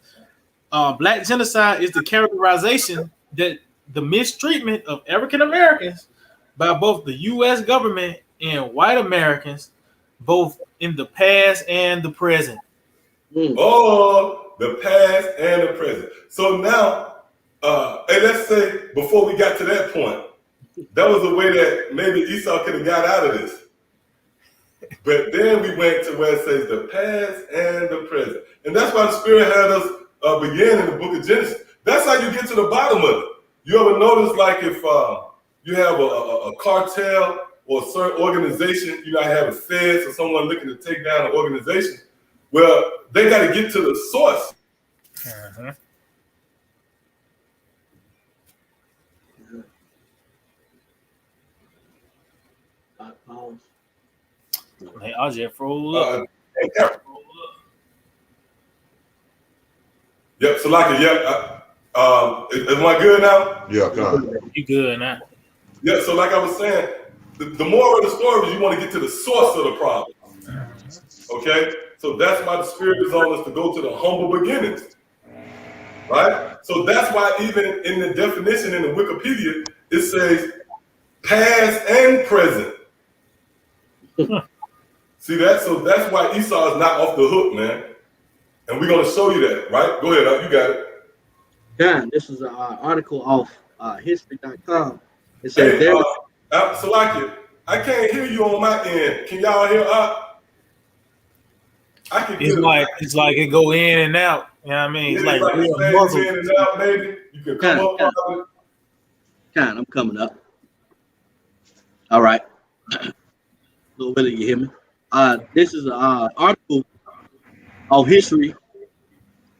black genocide is the characterization that the mistreatment of African Americans by both the U.S. government and white Americans, both in the past and the present. Oh, the past and the present. So now, and let's say before we got to that point, that was a way that maybe Esau could have got out of this. But then we went to where it says the past and the present. And that's why the Spirit had us begin in the book of Genesis. That's how you get to the bottom of it. You ever notice, like, if you have a cartel or a certain organization, you might have a feds or someone looking to take down an organization, well, they got to get to the source. Uh-huh. Hey, I'll just froze up. Yep, so like, is my good now? Yeah, come. You good now? Yeah, so like I was saying, the moral of the story is you want to get to the source of the problem. Okay? So that's why the Spirit is on us to go to the humble beginnings. Right? So that's why even in the definition in the Wikipedia, it says past and present. See that? So that's why Esau is not off the hook, man. And we're going to show you that, right? Go ahead, you got it. Yeah, this is an article off history.com. It says Salaki, I can't hear you on my end. Can y'all hear up? I can hear it's like it go in and out. You know what I mean? It's like in and out, maybe. You can come up. I'm coming up. All right. Little Willie, you hear me? This is an article on history.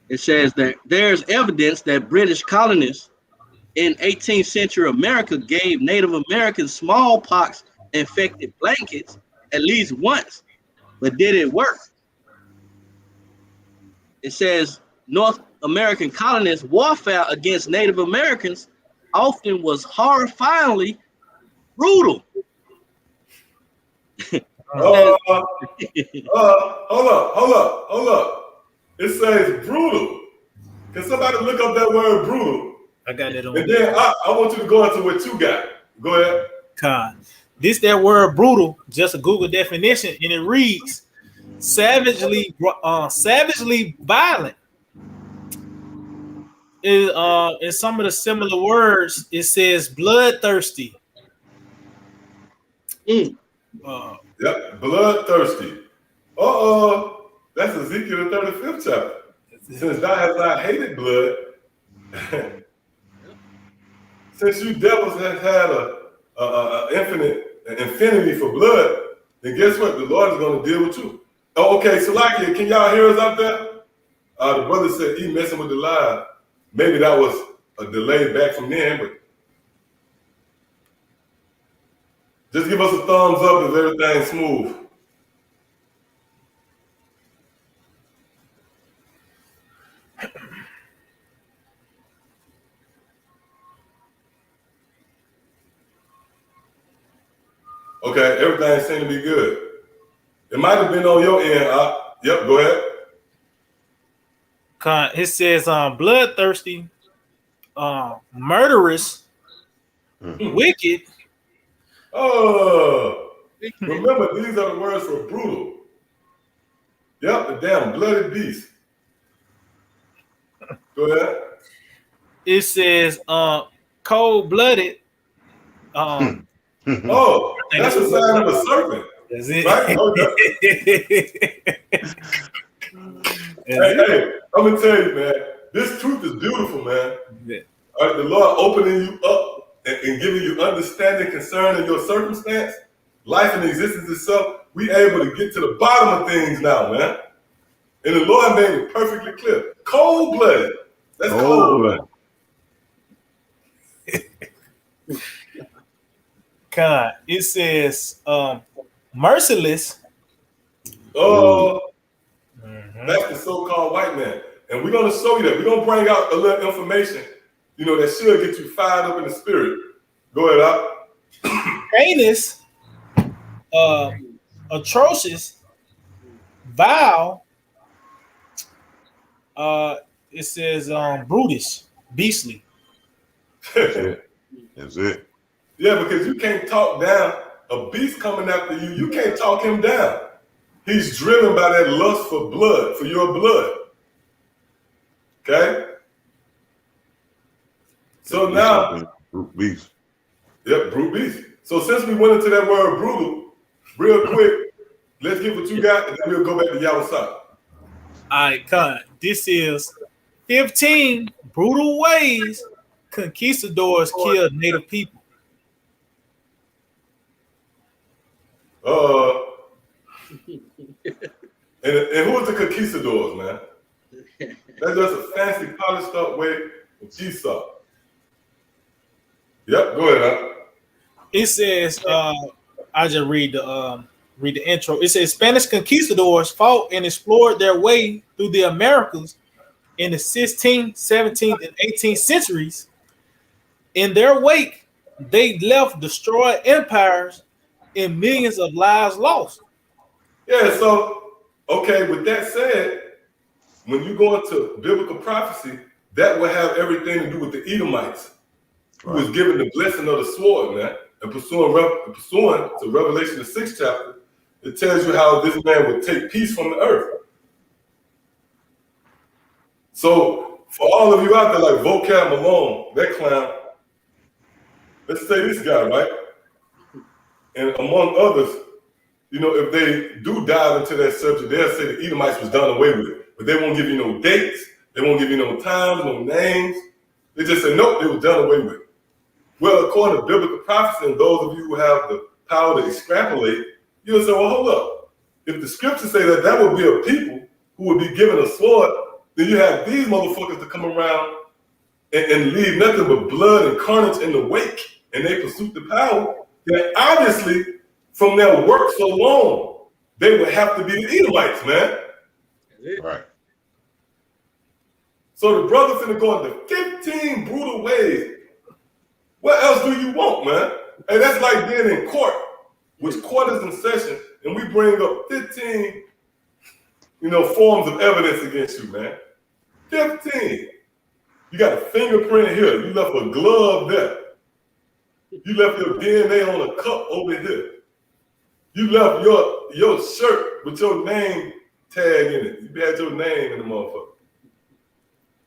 It says that there's evidence that British colonists in 18th century America gave Native Americans smallpox infected blankets at least once, but did it work? It says North American colonists' warfare against Native Americans often was horrifyingly brutal. Hold up. It says brutal. Can somebody look up that word brutal? I got that on. And then I want you to go into what you got. Go ahead. That word brutal, just a Google definition, and it reads savagely violent. In some of the similar words, it says bloodthirsty. Yep, bloodthirsty. That's Ezekiel the 35th chapter. Since thou hast not hated blood, since you devils have had an infinity for blood, then guess what? The Lord is going to deal with you. Oh, okay, Salakia, can y'all hear us out there? The brother said he messing with the line. Maybe that was a delay back from then, but just give us a thumbs up if everything's smooth. Okay, everything seemed to be good. It might have been on your end. Yep, go ahead. It says bloodthirsty, murderous, wicked. Remember, these are the words for brutal. Yep, the damn bloody beast. Go ahead. It says cold-blooded. That's a sign of a serpent. That's it. Right? Hey, I'm gonna tell you, man, this truth is beautiful, man. Yeah. All right, the Lord opening you up and giving you understanding concerning your circumstance, life and existence itself. We able to get to the bottom of things now, man. And the Lord made it perfectly clear. Cold-blooded. That's cold-blooded. God, it says merciless. That's the so-called white man. And we're going to show you that. We're going to bring out a little information, that should get you fired up in the spirit. Go ahead, Al. Heinous, atrocious, vile. It says brutish, beastly. That's it. Yeah, because you can't talk down a beast coming after you. You can't talk him down. He's driven by that lust for blood, for your blood. Okay? So now, brute beast. Yep, brute beast. So since we went into that word brutal, real quick, let's get what you got, and then we'll go back to Yawasai. All right, Con. This is 15 brutal ways conquistadors killed Native people. And who is the conquistadors, man? That's just a fancy, polished up way of Esau. Yep, go ahead, huh? It says, I just read the intro. It says Spanish conquistadors fought and explored their way through the Americas in the 16th, 17th, and 18th centuries. In their wake, they left destroyed empires and millions of lives lost. Yeah, so, okay, with that said, when you go into biblical prophecy, that will have everything to do with the Edomites, who was given the blessing of the sword, man. And pursuing to Revelation the 6th chapter, it tells you how this man would take peace from the earth. So, for all of you out there like Vocab Malone, that clown, let's say this guy, right? And among others, if they do dive into that subject, they'll say the Edomites was done away with. But they won't give you no dates. They won't give you no times, no names. They just say, nope, they was done away with. Well, according to biblical prophecy, and those of you who have the power to extrapolate, you'll say, well, hold up. If the scriptures say that that would be a people who would be given a sword, then you have these motherfuckers to come around and leave nothing but blood and carnage in the wake, and they pursue the power. Then obviously, from their work so long, they would have to be the Edomites, man. Right. So the brother finna go into 15 brutal ways. What else do you want, man? And that's like being in court, which court is in session, and we bring up 15, forms of evidence against you, man. 15. You got a fingerprint here. You left a glove there. You left your DNA on a cup over here. You left your shirt with your name tag in it. You had your name in the motherfucker.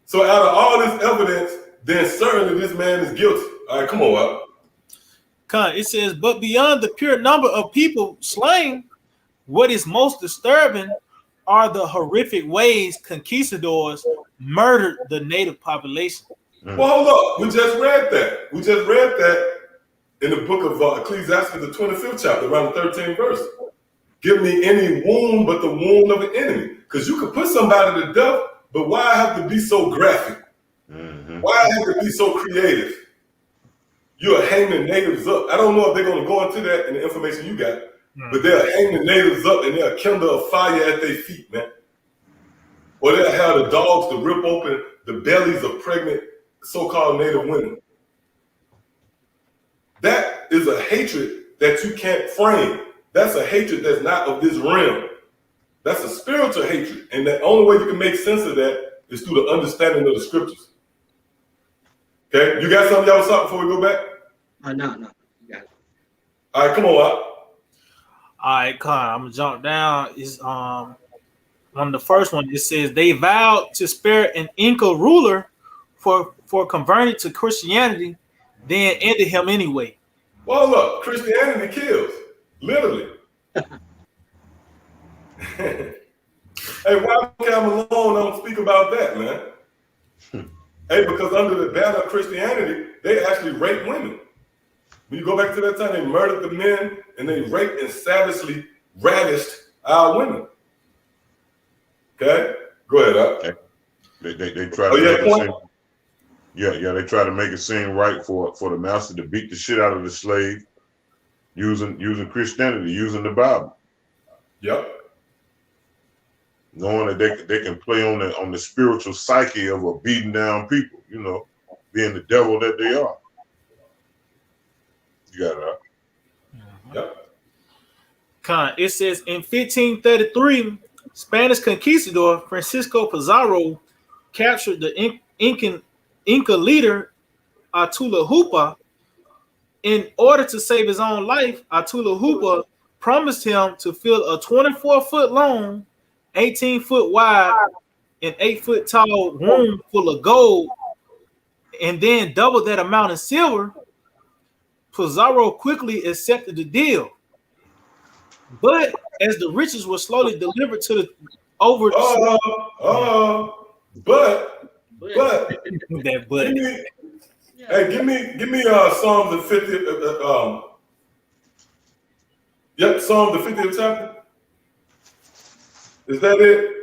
So out of all this evidence, then certainly this man is guilty. All right, come on, Al. It says, but beyond the pure number of people slain, what is most disturbing are the horrific ways conquistadors murdered the native population. Well, hold up. We just read that. We just read that in the book of Ecclesiastes, the 25th chapter, around the 13th verse. Give me any wound but the wound of the enemy. Because you could put somebody to death, but why have to be so graphic? Why have to be so creative? You are hanging natives up. I don't know if they're going to go into that in the information you got, but they'll hang the natives up and they'll kindle a fire at their feet, man. Or they'll have the dogs to rip open the bellies of pregnant so-called native women. That is a hatred that you can't frame. That's a hatred that's not of this realm. That's a spiritual hatred. And the only way you can make sense of that is through the understanding of the scriptures. Okay? You got something y'all was talking before we go back? No. You got it. All right, come on, Al. All right, I'm gonna jump down. Is on the first one, it says they vowed to spare an Inca ruler for converting to Christianity, then ended him anyway. Well, look, Christianity kills, literally. Hey, why Cam Malone don't speak about that, man? Hey, because under the banner of Christianity, they actually rape women. When you go back to that time, they murdered the men and they raped and savagely ravished our women. Okay? Go ahead, Al. They try to make it seem, they try to make it seem right for the master to beat the shit out of the slave using Christianity, using the Bible. Yep. Knowing that they can play on the spiritual psyche of a beaten down people, being the devil that they are. You got it. Yep. It says in 1533, Spanish conquistador Francisco Pizarro captured the Inca leader Atahualpa. In order to save his own life, Atahualpa promised him to fill a 24-foot long, 18-foot wide, and 8-foot tall room full of gold, and then double that amount in silver. Pizarro quickly accepted the deal. But as the riches were slowly delivered to the give me Psalm the 50th. Psalm the 50th chapter. Is that it?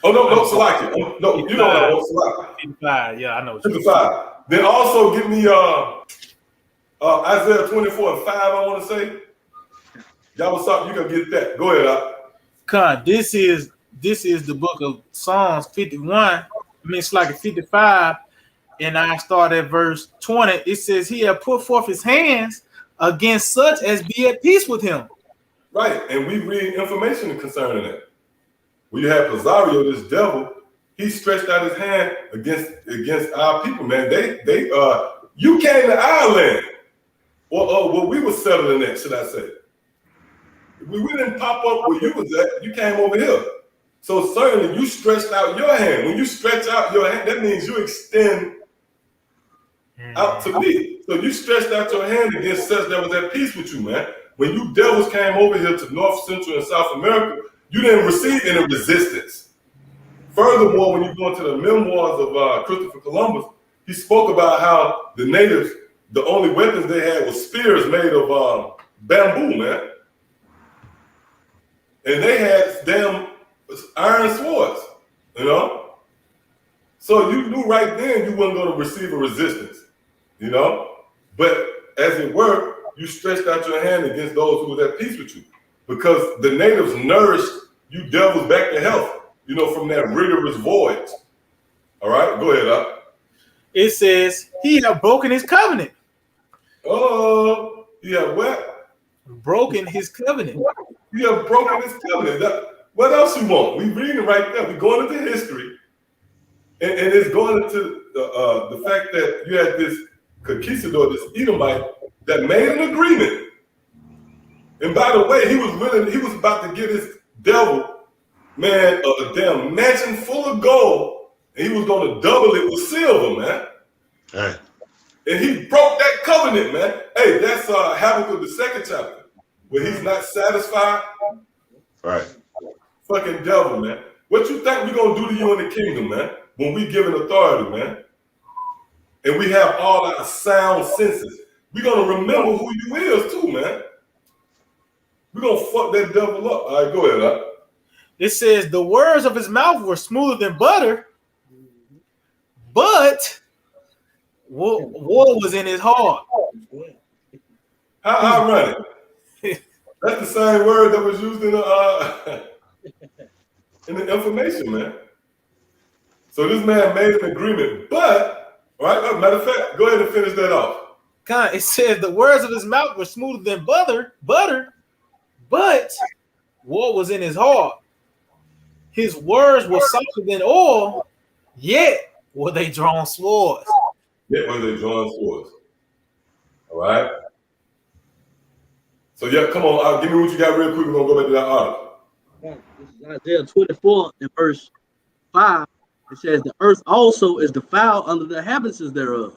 Oh no, Salaki. No, you don't know Salaki. 55, yeah, I know. 55. Then also give me Isaiah 24:5. I want to say. Y'all was something, you can get that. Go ahead, Al. This is the book of Psalms 51. I mean, it's like a 55, and I start at verse 20. It says, "He had put forth his hands against such as be at peace with him." Right, and we read information concerning that. When you have Pizarro, this devil, he stretched out his hand against our people, man. You came to our land, or we were settling at, should I say? We didn't pop up where you was at. You came over here. So certainly you stretched out your hand. When you stretch out your hand, that means you extend out to me. So you stretched out your hand against such that was at peace with you, man. When you devils came over here to North, Central, and South America, you didn't receive any resistance. Furthermore, when you go into the memoirs of Christopher Columbus, he spoke about how the natives, the only weapons they had was spears made of bamboo, man. And they had damn iron swords, you know? So you knew right then you weren't going to receive a resistance, you know? But as it were, you stretched out your hand against those who was at peace with you, because the natives nourished you devils back to health, you know, from that rigorous voyage. All right, go ahead, Up. It says he have broken his covenant. Oh, you have what? Broken his covenant. You have broken his covenant. What else you want? We reading right there. We going into history, and it's going into the fact that you had this conquistador, this Edomite, that made an agreement. And by the way, he was about to get his devil, man, a damn mansion full of gold, and he was going to double it with silver, man. Hey. And he broke that covenant, man. Hey, that's Habakkuk, the 2nd chapter, where he's not satisfied. Right. Fucking devil, man. What you think we gonna do to you in the kingdom, man, when we given authority, man? And we have all our sound senses. We gonna remember who you is too, man. We gonna fuck that devil up. All right, go ahead, huh? It says the words of his mouth were smoother than butter, but war was in his heart. How ironic. That's the same word that was used in the information, man. So this man made an agreement, but, all right, matter of fact, go ahead and finish that off. It says the words of his mouth were smoother than butter, but war was in his heart. His words were softer than oil, yet were they drawn swords. Yet were they drawn swords. All right. So yeah, come on, give me what you got real quick. We're gonna go back to that article. This is Isaiah 24 and verse 5. It says, the earth also is defiled under the inhabitants thereof,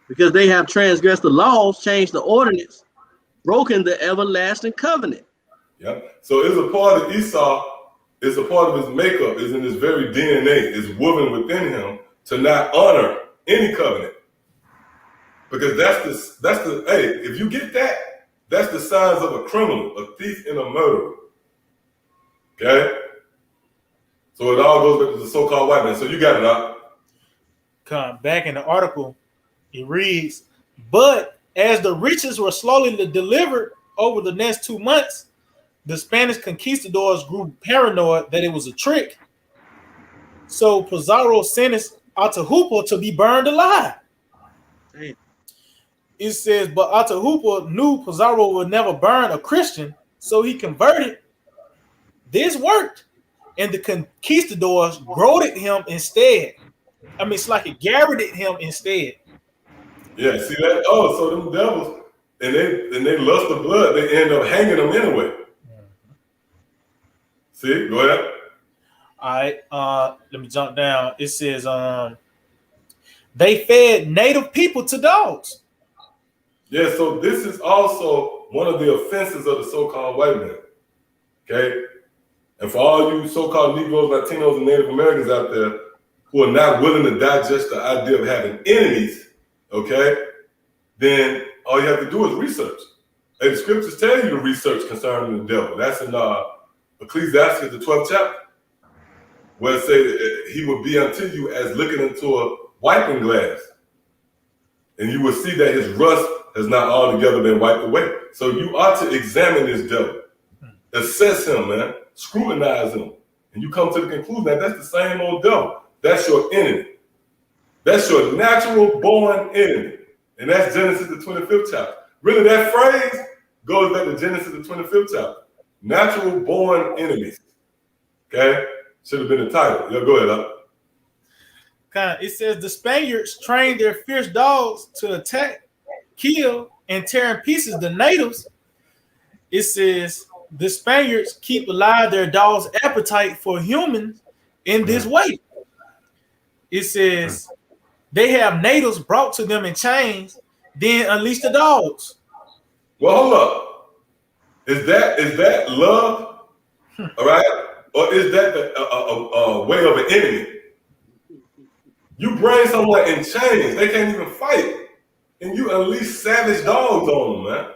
because they have transgressed the laws, changed the ordinance, broken the everlasting covenant. Yep. So it's a part of Esau, it's a part of his makeup, is in his very DNA, is woven within him to not honor any covenant. Because that's the hey, if you get that, that's the signs of a criminal, a thief, and a murderer. Okay? So it all goes back to the so-called white man. So you got it, up. Back in the article, it reads, but as the riches were slowly delivered over the next 2 months, the Spanish conquistadors grew paranoid that it was a trick. So Pizarro sentenced Atahualpa to be burned alive. Damn. It says, but Atahualpa knew Pizarro would never burn a Christian, so he converted. This worked, and the conquistadors goaded him instead. I mean, it's like it garroted him instead. Yeah, see that? Oh, so them devils, and they lust the blood, they end up hanging them anyway. See, go ahead. All right, let me jump down. It says, they fed native people to dogs. Yeah, so this is also one of the offenses of the so-called white man. Okay? And for all you so-called Negroes, Latinos, and Native Americans out there who are not willing to digest the idea of having enemies, okay, then all you have to do is research. And the scriptures tell you to research concerning the devil. That's in Ecclesiastes, the 12th chapter, where it says he will be unto you as looking into a wiping glass. And you will see that his rust has not altogether been wiped away. So you ought to examine this devil, assess him, man, scrutinize him. And you come to the conclusion that that's the same old devil. That's your enemy. That's your natural born enemy. And that's Genesis, the 25th chapter. Really, that phrase goes back to Genesis, the 25th chapter. Natural born enemies. Okay? Should have been the title. Yeah, go ahead, It says the Spaniards trained their fierce dogs to attack, kill, and tear in pieces the natives. It says the Spaniards keep alive their dogs' appetite for humans in this way. It says they have natives brought to them in chains, then unleash the dogs. Well, hold up. Is that love? All right? or is that a way of an enemy? You bring someone in chains, they can't even fight, and you unleash savage dogs on them, man.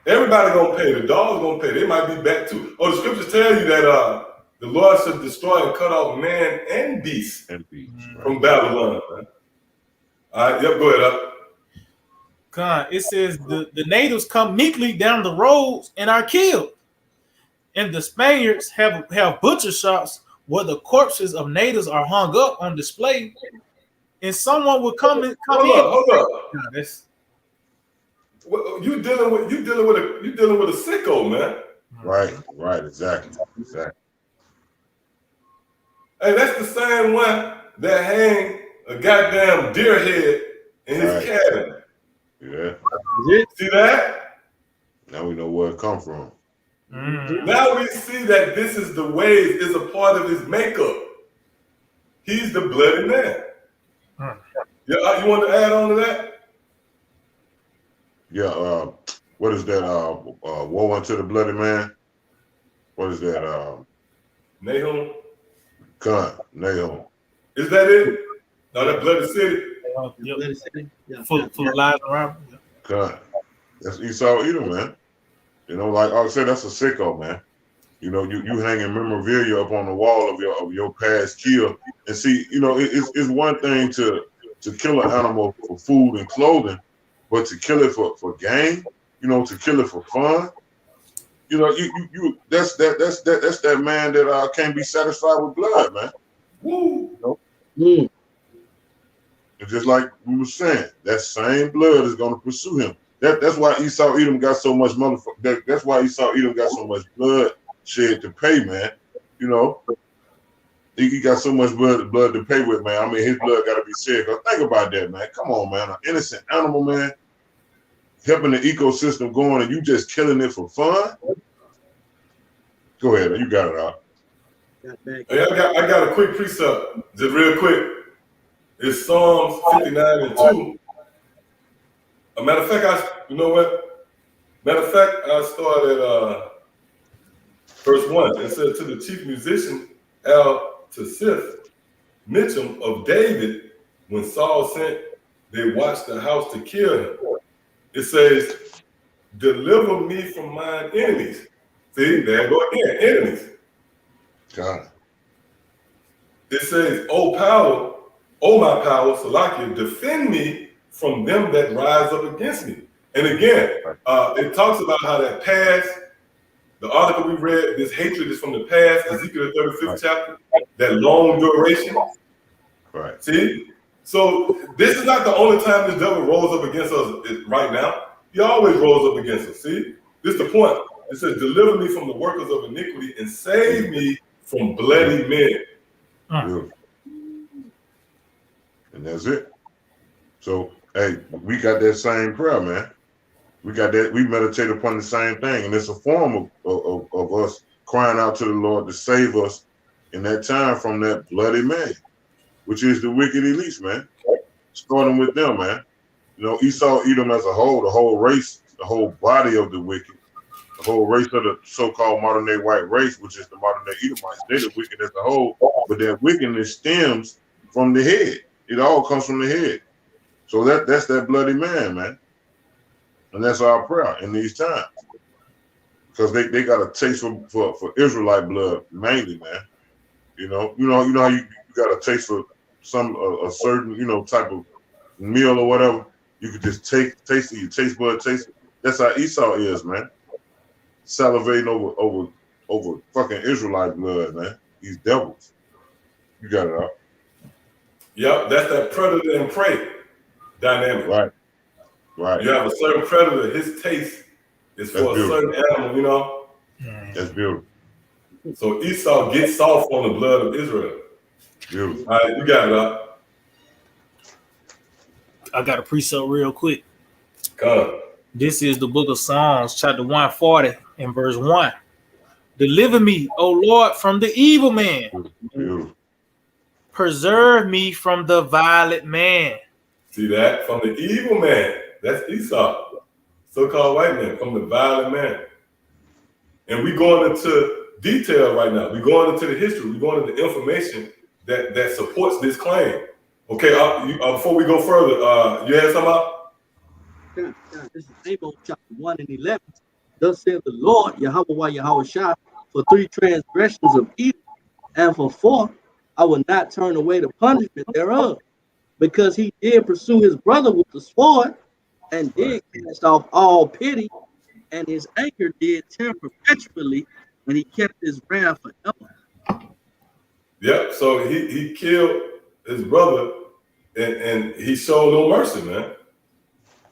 Everybody gonna pay. The dogs gonna pay. They might be back too. Oh, the scriptures tell you that the Lord should destroy and cut off man and beast from Babylon, man. All right, yep, go ahead, up. Con, it says the natives come meekly down the roads and are killed. And the Spaniards have butcher shops where the corpses of natives are hung up on display. And someone would come in. Hold up. Nah, that's, You dealing with a sicko, man. Right, exactly. Hey, that's the same one that hang a goddamn deer head in his cabin. Yeah. See that? Now we know where it come from. Now we see that this is the ways, is a part of his makeup. He's the bloody man. Yeah, you want to add on to that? Yeah, what is that? Woe unto the bloody man. What is that? Nahum? Nahum. Is that it? No, that bloody city. yep. Full of lies around. That's Esau Edom, man. You know, like I said, that's a sicko, man. You know, you hanging memorabilia up on the wall of your past kill, and see, you know, it's one thing to kill an animal for food and clothing, but to kill it for gain, you know, to kill it for fun, you know, you that's that man that can't be satisfied with blood, man. Woo. Mm. It's just like we were saying, that same blood is going to pursue him. That's why Esau Edom got so much that's why Esau Edom got so much blood shed to pay, man. You know, he got so much blood to pay with, man. I mean, his blood got to be shed. Cause think about that, man. Come on, man. An innocent animal, man, helping the ecosystem going, and you just killing it for fun. Go ahead, you got it out. Hey, I got a quick precept, just real quick. It's Psalms 59 and 2. A matter of fact, you know what? Matter of fact, I started verse 1. It says, to the chief musician, Al-Tasif, Mitchum of David, when Saul sent, they watched the house to kill him. It says, deliver me from mine enemies. See, there go again, enemies. God. It says, O my power, Salakia, defend me from them that rise up against me. And again, it talks about how that past, the article we read, this hatred is from the past, Ezekiel 35th chapter, that long duration. Right. See? So this is not the only time this devil rolls up against us right now. He always rolls up against us. See? This is the point. It says, deliver me from the workers of iniquity and save me from bloody men. Beautiful. And that's it. So, hey, we got that same prayer, man. We got that. We meditate upon the same thing, and it's a form of us crying out to the Lord to save us in that time from that bloody man, which is the wicked elites, man. Starting with them, man. You know, Esau, Edom as a whole, the whole race, the whole body of the wicked, the whole race of the so-called modern-day white race, which is the modern-day Edomites. They're the wicked as a whole, but that wickedness stems from the head. It all comes from the head. So that's that bloody man, man. And that's our prayer in these times. Because they got a taste for Israelite blood mainly, man. You know how you got a taste for a certain, you know, type of meal or whatever. You could just taste it, your taste bud taste it. That's how Esau is, man. Salivating over fucking Israelite blood, man. These devils. You got it out. Yep, that's that predator and prey dynamic. Right. You have a certain predator, his taste is for a certain animal, you know? That's beautiful. So Esau gets off on the blood of Israel. Beautiful. All right, you got it up. I got a precept real quick. Come. This is the book of Psalms, chapter 140 and verse 1. Deliver me, O Lord, from the evil man. Beautiful. Preserve me from the violent man. See that? From the evil man. That's Esau. So-called white man. From the violent man. And we going into detail right now. We're going into the history. We're going into information that supports this claim. Okay, before we go further, you had something up? This is Amos chapter 1 and 11. Thus saith the Lord, Yahweh Shah, for 3 transgressions of Edom, and for 4, I will not turn away the punishment thereof, because he did pursue his brother with the sword, and did cast off all pity, and his anger did tear perpetually, and he kept his wrath forever. Yep. So he killed his brother, and he showed no mercy, man.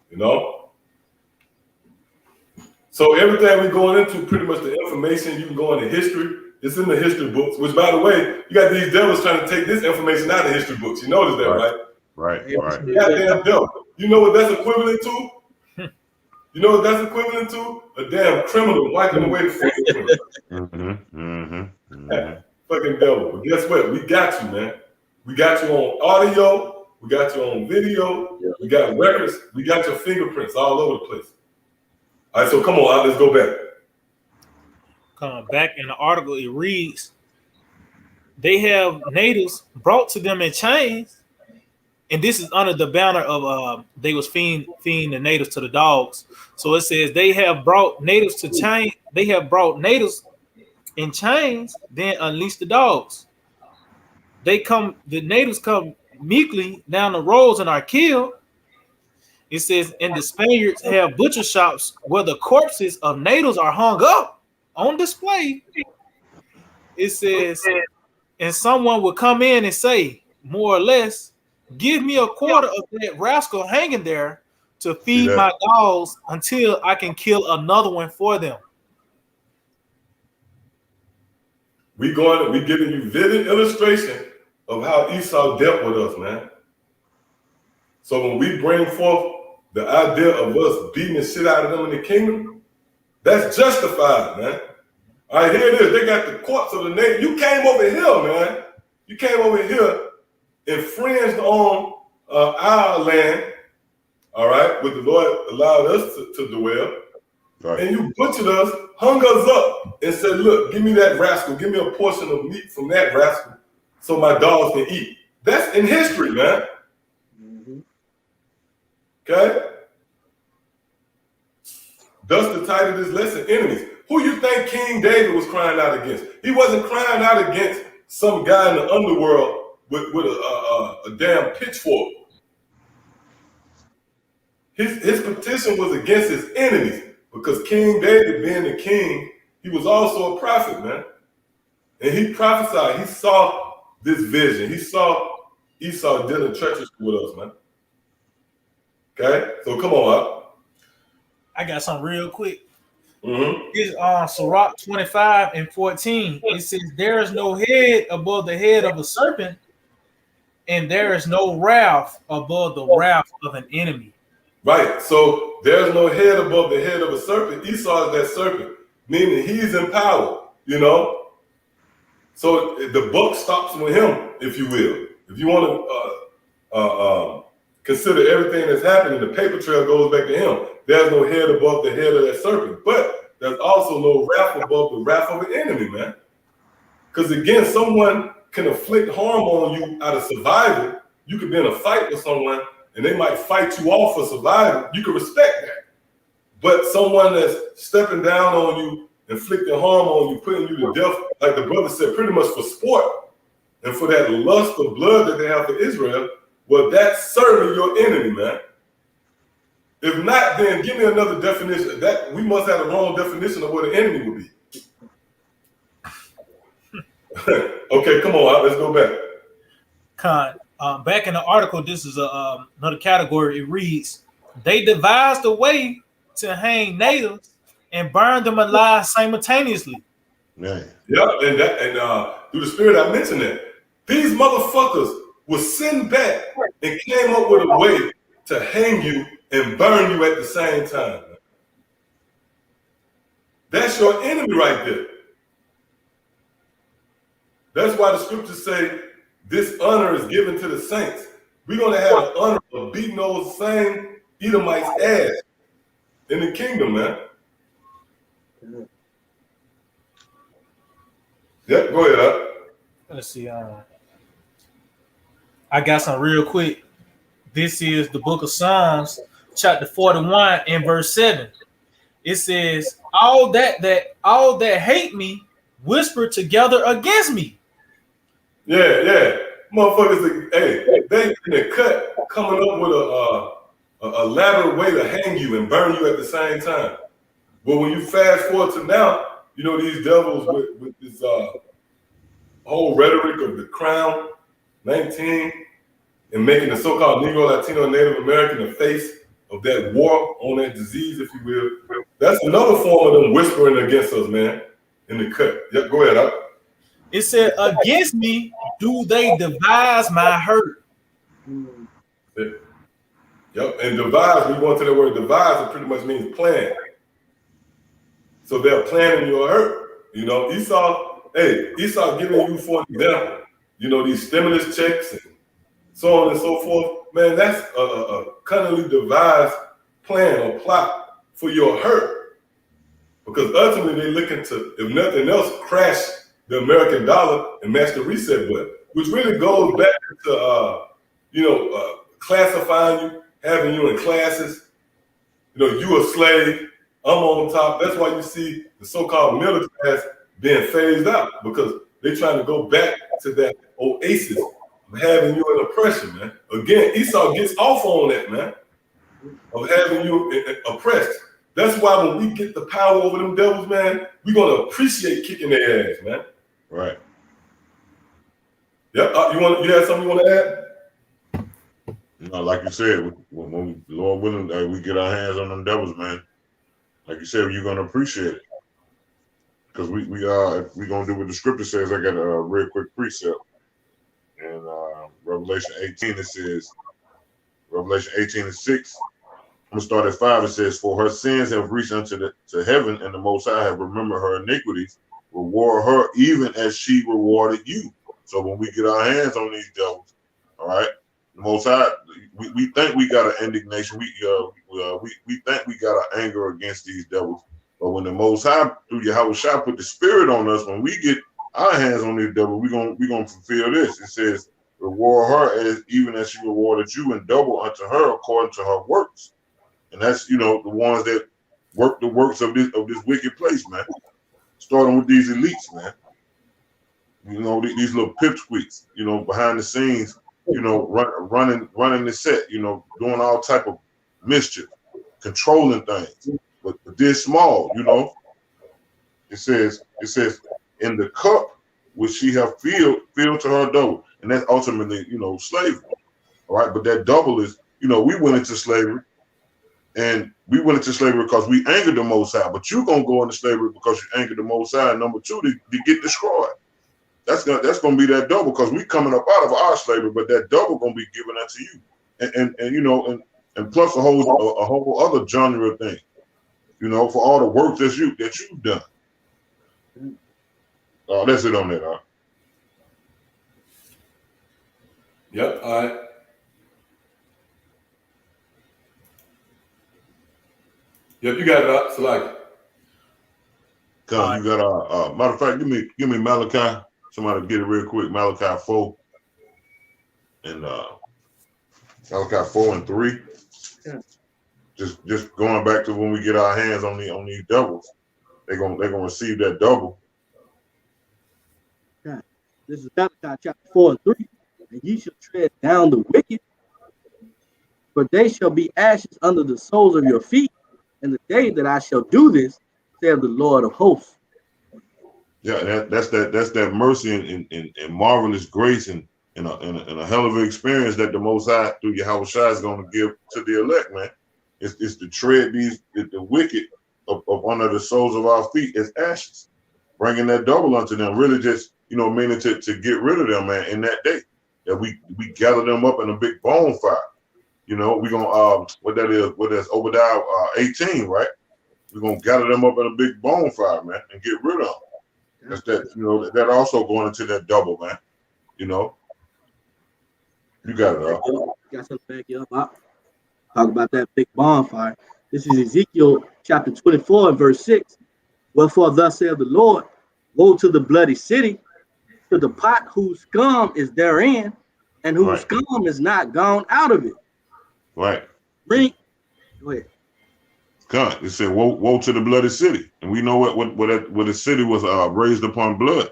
You know. So everything we're going into, pretty much the information, you can go into history. It's in the history books. Which, by the way, you got these devils trying to take this information out of history books. You notice that, right? Right. Goddamn devil. You know what that's equivalent to? You know what that's equivalent to? A damn criminal wiping away the fingerprint. Fucking devil. But guess what? We got you, man. We got you on audio. We got you on video. We got records. We got your fingerprints all over the place. All right, so come on, let's go back. Back in the article, it reads, they have natives brought to them in chains, and this is under the banner of they was feeding the natives to the dogs. So it says they have brought natives to chain. They have brought natives in chains, then unleash the dogs. The natives come meekly down the roads and are killed. It says, and the Spaniards have butcher shops where the corpses of natives are hung up on display. It says, and someone will come in and say, more or less, give me a quarter of that rascal hanging there to feed my dogs until I can kill another one for them. We giving you vivid illustration of how Esau dealt with us, man. So when we bring forth the idea of us beating the shit out of them in the kingdom, that's justified, man. All right, here it is. They got the corpse of the nation. You came over here, man. You came over here, infringed on our land, all right, what the Lord allowed us to dwell. Right. And you butchered us, hung us up, and said, look, give me that rascal. Give me a portion of meat from that rascal so my dogs can eat. That's in history, man. Okay? Thus the title of this lesson, enemies. Who you think King David was crying out against? He wasn't crying out against some guy in the underworld with a damn pitchfork. His petition was against his enemies, because King David, being the king, he was also a prophet, man. And he prophesied. He saw this vision. He saw Esau dealing treacherously with us, man. Okay? So come on up. I got something real quick. Mm-hmm. It's Sirach 25 and 14. It says, there is no head above the head of a serpent, and there is no wrath above the wrath of an enemy. Right. So there's no head above the head of a serpent. Esau is that serpent, meaning he's in power, you know? So the buck stops with him, if you will. If you want to consider everything that's happening, the paper trail goes back to him. There's no head above the head of that serpent, but there's also no wrath above the wrath of an enemy, man. Because again, someone can inflict harm on you out of survival. You could be in a fight with someone and they might fight you off for survival. You can respect that. But someone that's stepping down on you, inflicting harm on you, putting you to death, like the brother said, pretty much for sport and for that lust of blood that they have for Israel, well, that's certainly your enemy, man. If not, then give me another definition. That we must have the wrong definition of what an enemy would be. Okay, come on, let's go back. Back in the article, this is another category. It reads, they devised a way to hang natives and burn them alive simultaneously. Yeah. Yep, and through the spirit I mentioned that. These motherfuckers were sitting back and came up with a way to hang you and burn you at the same time. That's your enemy right there. That's why the scriptures say this honor is given to the saints. We're going to have the honor of beating those same Edomites' ass in the kingdom, man. Yep, go ahead, Up. Let's see. I got some real quick. This is the book of Psalms, chapter 41 and verse 7. It says, all that hate me whisper together against me. Yeah. Motherfuckers, hey, they in the cut coming up with a elaborate way to hang you and burn you at the same time. But when you fast forward to now, you know, these devils with this whole rhetoric of the crown, 19, and making the so-called Negro, Latino, and Native American the face of that war on that disease, if you will. That's another form of them whispering against us, man, in the cut. Yep, go ahead, Up. It said, against me do they devise my hurt. Yep, and devise, when you go into the word devise, it pretty much means plan. So they're planning your hurt. You know, Esau giving you, for an example, you know, these stimulus checks and so on and so forth. Man, that's a cunningly devised plan or plot for your hurt. Because ultimately they're looking to, if nothing else, crash the American dollar and match the reset button, which really goes back to, classifying you, having you in classes. You know, you a slave, I'm on top. That's why you see the so-called middle class being phased out, because they're trying to go back to that oasis of having you in oppression, man. Again, Esau gets off on that, man, of having you oppressed. That's why when we get the power over them devils, man, we're going to appreciate kicking their ass, man. Right. Yep. You have something you want to add? You know, like you said, when Lord willing, we get our hands on them devils, man. Like you said, you're gonna appreciate it, because we gonna do what the scripture says. I got a real quick precept in Revelation 18. It says, Revelation 18:6. I'm gonna start at 5. It says, "For her sins have reached unto to heaven, and the Most High have remembered her iniquities. Reward her even as she rewarded you." So when we get our hands on these devils, all right, the Most High, we think we got an indignation. We think we got an anger against these devils. But when the Most High, through Yahushua, put the Spirit on us, when we get our hands on these devils, we gonna fulfill this. It says, "Reward her even as she rewarded you, and double unto her according to her works." And that's, you know, the ones that work the works of this wicked place, man. Starting with these elites, man. You know, these little pipsqueaks, you know, behind the scenes, you know, running the set, you know, doing all type of mischief, controlling things, but this small, you know. It says, "In the cup which she have filled to her double," and that's ultimately, you know, slavery. All right, but that double is, you know, we went into slavery, and we went into slavery because we angered the Most High. But you're gonna go into slavery because you angered the Most High. And number two, to get destroyed. That's gonna be that double, because we coming up out of our slavery, but that double gonna be given unto you, and you know, and plus a whole other genre of thing, you know, for all the work that you've done. That's it on that. Huh? Yep. All right. Yep, you got it, Salaki. You got matter of fact, give me Malachi. Somebody get it real quick. Malachi 4 and Malachi 4 and 3. Yeah. Just going back to when we get our hands on these devils, they're gonna receive that double. Yeah. This is Malachi chapter 4 and 3. "And ye shall tread down the wicked, for they shall be ashes under the soles of your feet, and the day that I shall do this, saith the Lord of hosts." Yeah, that's that mercy and marvelous grace and a hell of an experience that the Most High through Yahushua is going to give to the elect, man. It's to tread the wicked up under the soles of our feet as ashes, bringing that double unto them. Really, just, you know, meaning to get rid of them, man. In that day, that we gather them up in a big bonfire. You know, we're gonna that's Obadiah 18, right? We're gonna gather them up in a big bonfire, man, and get rid of them. That's that, you know, that also going into that double, man. You know, you got it. Got something to back you up. Talk about that big bonfire. This is Ezekiel chapter 24 and verse 6. "Wherefore thus saith the Lord, Woe to the bloody city, to the pot whose scum is therein, and whose Right. scum is not gone out of it. Right. Bring, go ahead. God, it said, woe to the bloody city. And we know what the city was raised upon blood,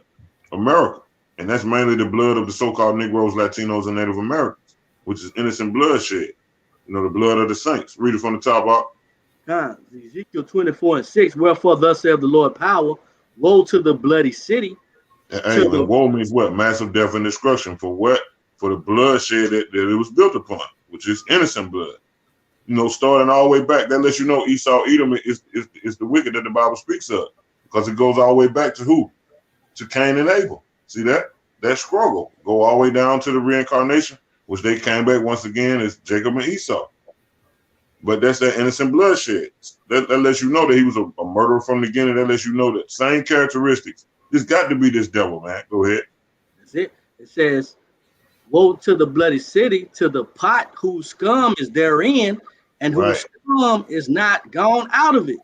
America. And that's mainly the blood of the so-called Negroes, Latinos, and Native Americans, which is innocent bloodshed. You know, the blood of the saints. Read it from the top up. God, Ezekiel 24:6, wherefore thus saith the Lord power, woe to the bloody city. Hey, and woe means what? Massive death and destruction. For what? For the bloodshed that it was built upon, which is innocent blood. You know, starting all the way back, that lets you know Esau, Edom is the wicked that the Bible speaks of, because it goes all the way back to who? To Cain and Abel. See that? That struggle go all the way down to the reincarnation, which they came back once again as Jacob and Esau. But that's that innocent bloodshed. That lets you know that he was a murderer from the beginning. That lets you know that same characteristics. There's got to be this devil, man. Go ahead. That's it. It says, woe to the bloody city, to the pot whose scum is therein, and whose Right. scum is not gone out of it.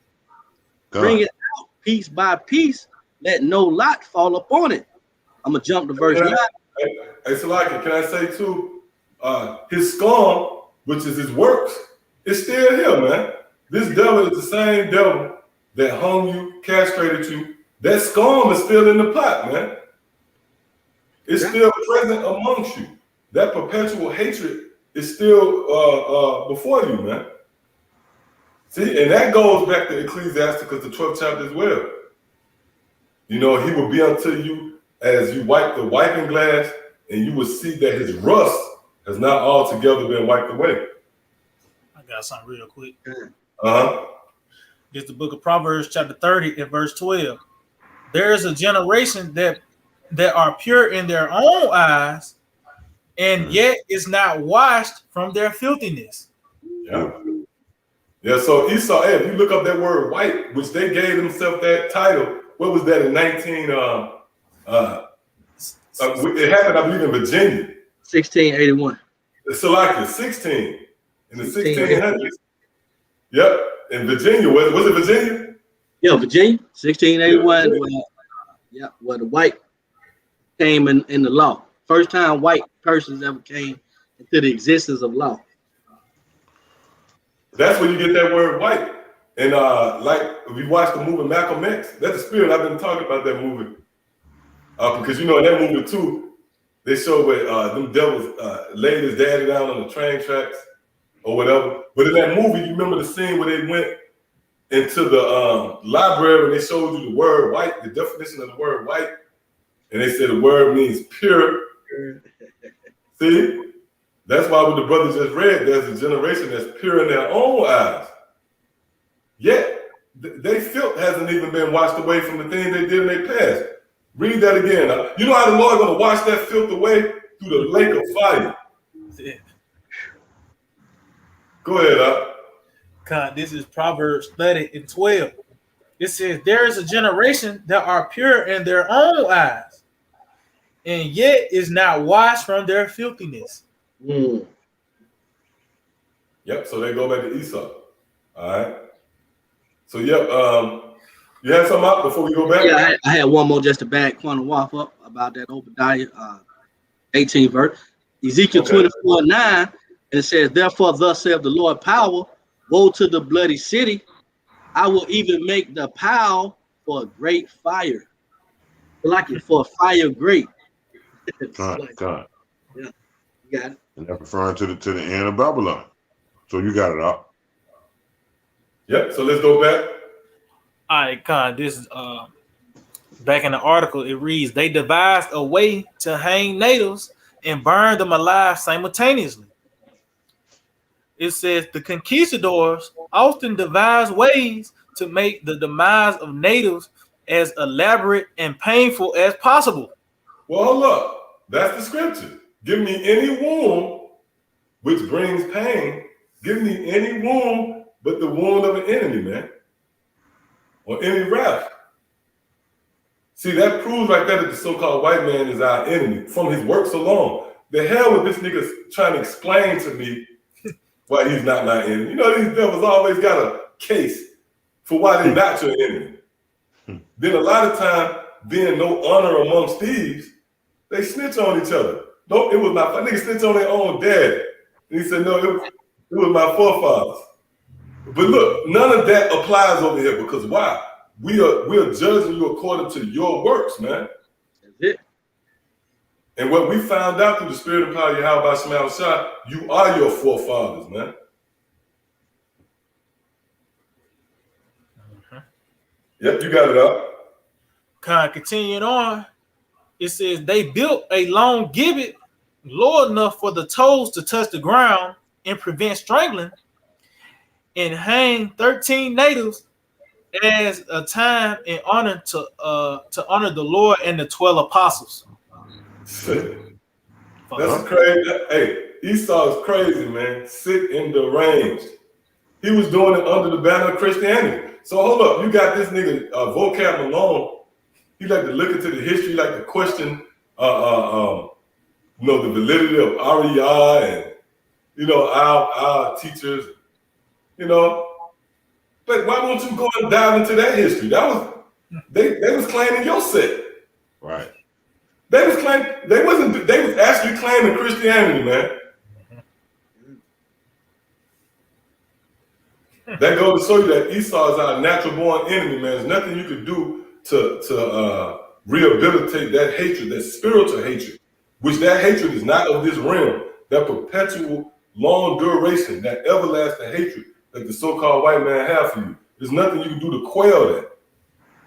God. Bring it out piece by piece. Let no lot fall upon it. I'm going to jump to verse 9. Hey, Salaki, can I say too, his scum, which is his works, is still here, man. This devil is the same devil that hung you, castrated you. That scum is still in the pot, man. It's still present amongst you. That perpetual hatred is still before you, man. See, and that goes back to Ecclesiasticus, the 12th chapter as well. You know, he will be unto you as you wipe the wiping glass, and you will see that his rust has not altogether been wiped away. I got something real quick. Uh-huh. It's the book of Proverbs, chapter 30, and verse 12. There is a generation that are pure in their own eyes, and yet is not washed from their filthiness. Yeah. Yeah, so Esau, hey, if you look up that word white, which they gave themselves that title, what was that in 19 it happened, I believe, in Virginia. 1681. Salaki, 16 in the 1600s. Yep, in Virginia. Was it Virginia? Yeah, Virginia, 1681. Where the white came in the law. First time white persons ever came into the existence of law. That's where you get that word white. And like if you watch the movie Malcolm X, that's the spirit. I've been talking about that movie. Because you know in that movie too, they show where them devils laid his daddy down on the train tracks or whatever. But in that movie, you remember the scene where they went into the library and they showed you the word white, the definition of the word white, and they said the word means pure. See? That's why what the brother just read, there's a generation that's pure in their own eyes. Yet, they filth hasn't even been washed away from the things they did in their past. Read that again. You know how the Lord going to wash that filth away? Through the lake of fire. Yeah. Go ahead, God, this is Proverbs 30 and 12. It says, there is a generation that are pure in their own eyes, and yet is not washed from their filthiness. Yep, so they go back to Esau. All right. So, yep, you had something up before we go back? Yeah, I had one more just to back Quantum Waff up about that Obadiah 18 verse. Ezekiel 24:9, and it says, therefore, thus saith the Lord power, woe to the bloody city. I will even make the pile for a great fire. Like it for a fire great. God. Yeah, you got it. And that's referring to the end of Babylon. So you got it up. Yep, so let's go back. All right, Con, this is back in the article, it reads, they devised a way to hang natives and burn them alive simultaneously. It says the conquistadors often devise ways to make the demise of natives as elaborate and painful as possible. Well, hold up. That's the scripture. Give me any wound which brings pain. Give me any wound but the wound of an enemy, man. Or any wrath. See, that proves right there that the so-called white man is our enemy from his works alone. The hell with this nigga trying to explain to me why he's not my enemy. You know, these devils always got a case for why they're not your enemy. Then a lot of time being no honor amongst thieves, they snitch on each other. No, it was my niggas snitch on their own dad. And he said, no, it was my forefathers. But look, none of that applies over here because why? We are judging you according to your works, man. That's it. And what we found out through the spirit and power of Yahweh Shema Shah, you are your forefathers, man. Yep, you got it up. Continuing on, it says they built a long gibbet low enough for the toes to touch the ground and prevent strangling, and hang 13 natives as a time in honor to honor the Lord and the 12 apostles. That's crazy. Hey, Esau is crazy, man. Sick and deranged. He was doing it under the banner of Christianity. So hold up, you got this nigga Vocab Malone. He like to look into the history, like to question, the validity of REI and our teachers, But why won't you go and dive into that history? That was they was claiming your set. Right. They was actually claiming Christianity, man. That goes to show you that Esau is our natural born enemy, man. There's nothing you could do to rehabilitate that hatred, that spiritual hatred, which that hatred is not of this realm, that perpetual long duration, that everlasting hatred that the so-called white man have for you. There's nothing you can do to quell that.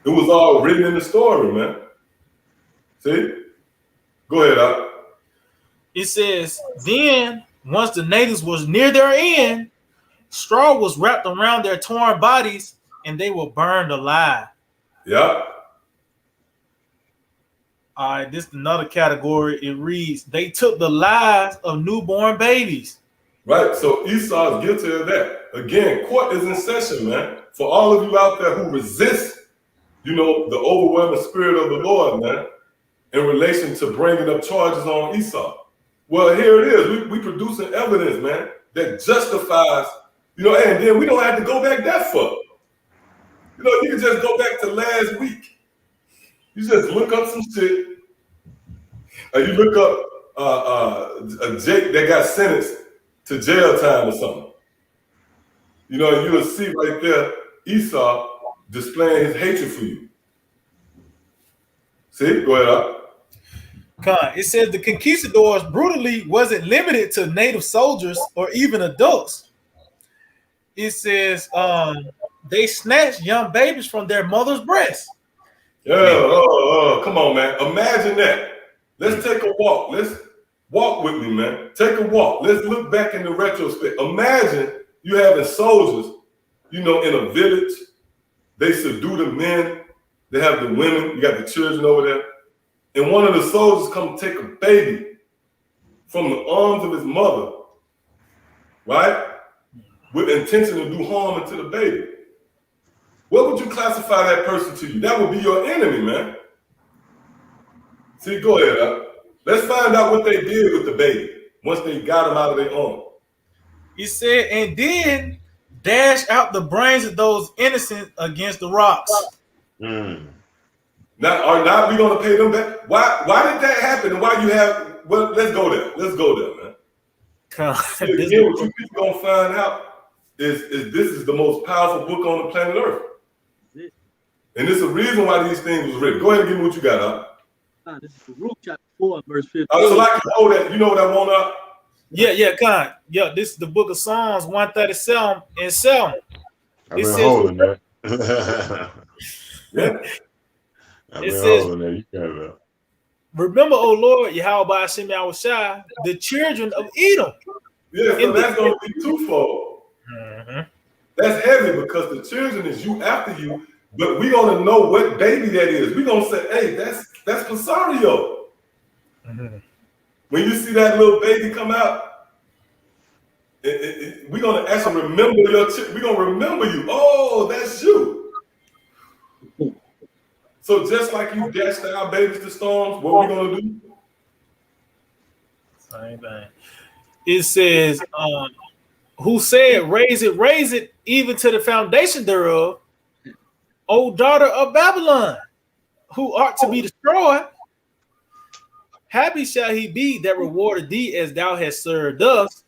It was all written in the story, man. See? Go ahead, Al. It says, then once the natives was near their end, straw was wrapped around their torn bodies and they were burned alive. Yeah. All right, this is another category. It reads, they took the lives of newborn babies. Right, so Esau is guilty of that. Again, court is in session, man. For all of you out there who resist, the overwhelming spirit of the Lord, man, in relation to bringing up charges on Esau. Well, here it is. We producing evidence, man, that justifies, and then we don't have to go back that far. You can just go back to last week. You just look up some shit. You look up a Jake that got sentenced to jail time or something. You'll see right there Esau displaying his hatred for you. See? Go ahead, Al. It says the conquistadors brutally wasn't limited to native soldiers or even adults. It says they snatched young babies from their mother's breast. Yeah, come on, man. Imagine that. Let's take a walk. Let's walk with me, man. Take a walk. Let's look back in the retrospect. Imagine you having soldiers, in a village. They subdue the men. They have the women. You got the children over there. And one of the soldiers come take a baby from the arms of his mother, right? With intention to do harm to the baby. What would you classify that person to you? That would be your enemy, man. See, go ahead, Al. Let's find out what they did with the baby once they got him out of their arm. He said, and then dash out the brains of those innocent against the rocks. Now, are not we gonna pay them back? Why did that happen? And why you have? Well, let's go there. Man. Again, what you people gonna find out is this is the most powerful book on the planet Earth, and it's a reason why these things was written. Go ahead and give me what you got, Al. This is Baruch chapter 4, verse 15. So like that, you know what I want, Al? Yeah, this is the book of Psalms 137 and 7. I've been holding that. Yeah. It says, remember, O Lord, Yahweh Hashem Yahushua, the children of Edom. Yeah, so that's going to be twofold. That's heavy because the children is you after you, but we're going to know what baby that is. We're going to say, hey, that's Pasario. When you see that little baby come out, we're going to actually remember your children. We're going to remember you. Oh, that's you. So just like you dashed our babies to storms, what are we gonna do? Same thing. It says, who said, raise it, even to the foundation thereof, O daughter of Babylon. who ought to be destroyed. Happy shall he be that rewarded thee as thou hast served us.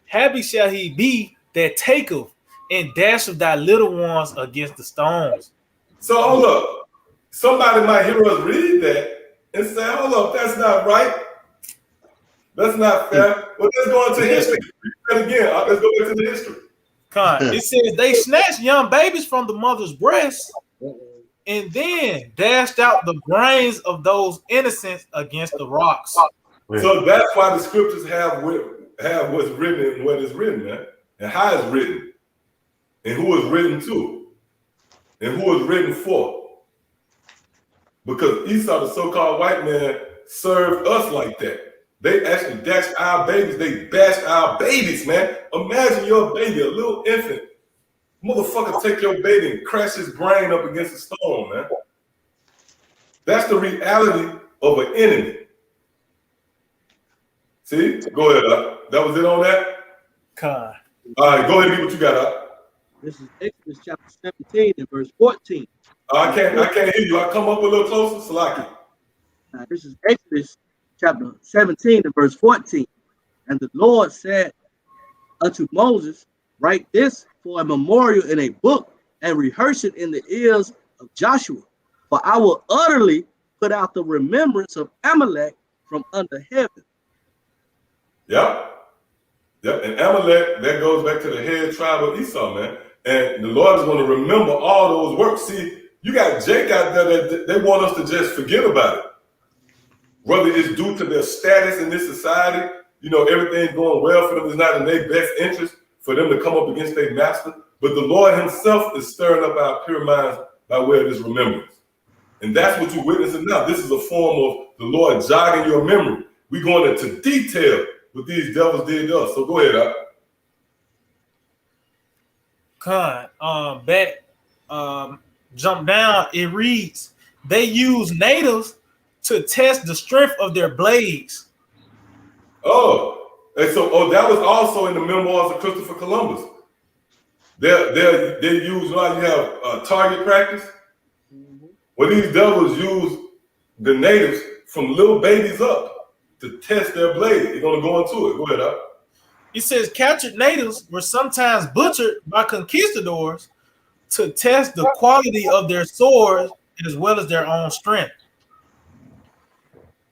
Happy shall he be that taketh and dasheth thy little ones against the stones. So hold up. Somebody might hear us read that and say, hold up, that's not right. That's not fair. Well, let's go into history. Read that again. Let's go into the history. It says they snatched young babies from the mother's breast and then dashed out the brains of those innocents against the rocks. So that's why the scriptures have what's written and what is written, man, and how it's written, and who it's written to, and who it's written for. Because Esau, the so-called white man, served us like that. They actually dashed our babies. They bashed our babies, man. Imagine your baby, a little infant. Motherfucker take your baby and crash his brain up against a stone, man. That's the reality of an enemy. See? Go ahead. That was it on that? Con. All right, go ahead and get what you got up. This is Exodus chapter 17 and verse 14. I can't hear you. I come up a little closer, Salaki. This is Exodus chapter 17 and verse 14. And the Lord said unto Moses, write this for a memorial in a book and rehearse it in the ears of Joshua. For I will utterly put out the remembrance of Amalek from under heaven. Yep. And Amalek, that goes back to the head tribe of Esau, man. And the Lord is going to remember all those works. See, you got Jake out there that they want us to just forget about it. Whether it's due to their status in this society, you know, everything's going well for them. It's not in their best interest for them to come up against their master. But the Lord himself is stirring up our pure minds by way of this remembrance. And that's what you're witnessing now. This is a form of the Lord jogging your memory. We're going into detail what these devils did to us. So go ahead, Jump down, it reads, they use natives to test the strength of their blades. And so that was also in the memoirs of Christopher Columbus. They use, you have target practice. Well, these devils use the natives from little babies up to test their blade. They're going to go into it. Go ahead, up. It says captured natives were sometimes butchered by conquistadors to test the quality of their swords as well as their own strength.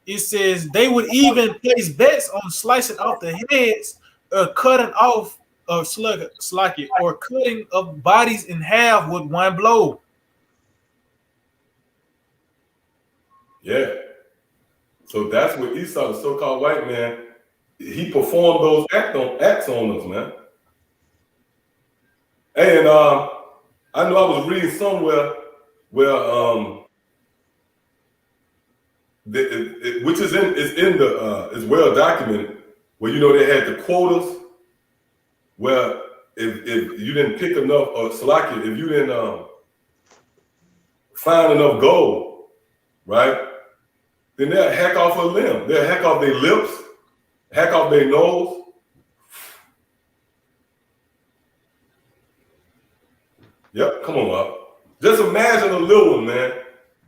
It says they would even place bets on slicing off the heads or cutting off of sluggy or cutting of bodies in half with one blow. Yeah. So that's what Esau, the so-called white man, he performed those acts on us, man. And I know I was reading somewhere where which is is well documented, where they had the quotas, where if you didn't pick enough, or Salakia, if you didn't find enough gold, right, then they'll hack off a limb. They'll hack off their lips, hack off their nose. Yep, come on up. Just imagine a little one, man,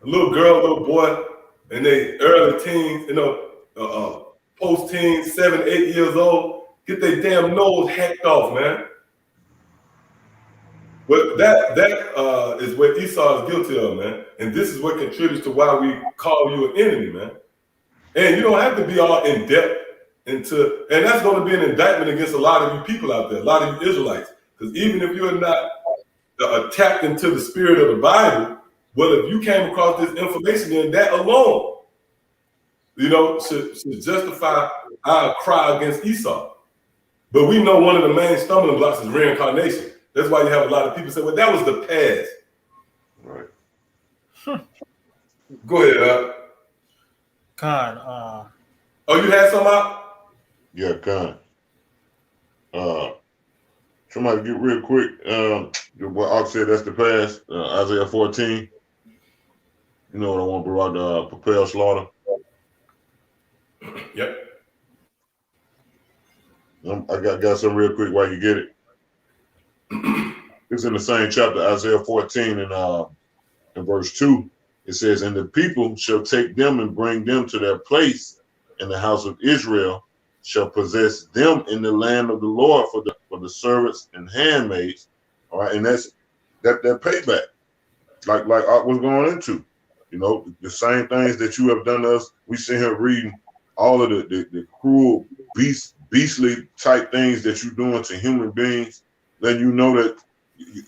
a little girl, a little boy, in their early teens, post-teens, 7, 8 years old, get their damn nose hacked off, man. But that is what Esau is guilty of, man. And this is what contributes to why we call you an enemy, man. And you don't have to be all in depth and that's going to be an indictment against a lot of you people out there, a lot of you Israelites. Because even if you're not tapped into the spirit of the Bible, well, if you came across this information, then that alone, should justify our cry against Esau. But we know one of the main stumbling blocks is reincarnation. That's why you have a lot of people say, well, that was the past. Right. Go ahead, Khan. Oh, you had some out? Yeah, Khan. Somebody get real quick. What Ox said, that's the past. Isaiah 14. You know what I want to bring out, propel slaughter. Yep. I got some real quick while you get it. It's in the same chapter, Isaiah 14 and verse 2. It says, and the people shall take them and bring them to their place, and the house of Israel shall possess them in the land of the Lord for the servants and handmaids. All right, and that's that payback, like I was going into, the same things that you have done to us. We sit here reading all of the cruel, beastly type things that you're doing to human beings. Then you know that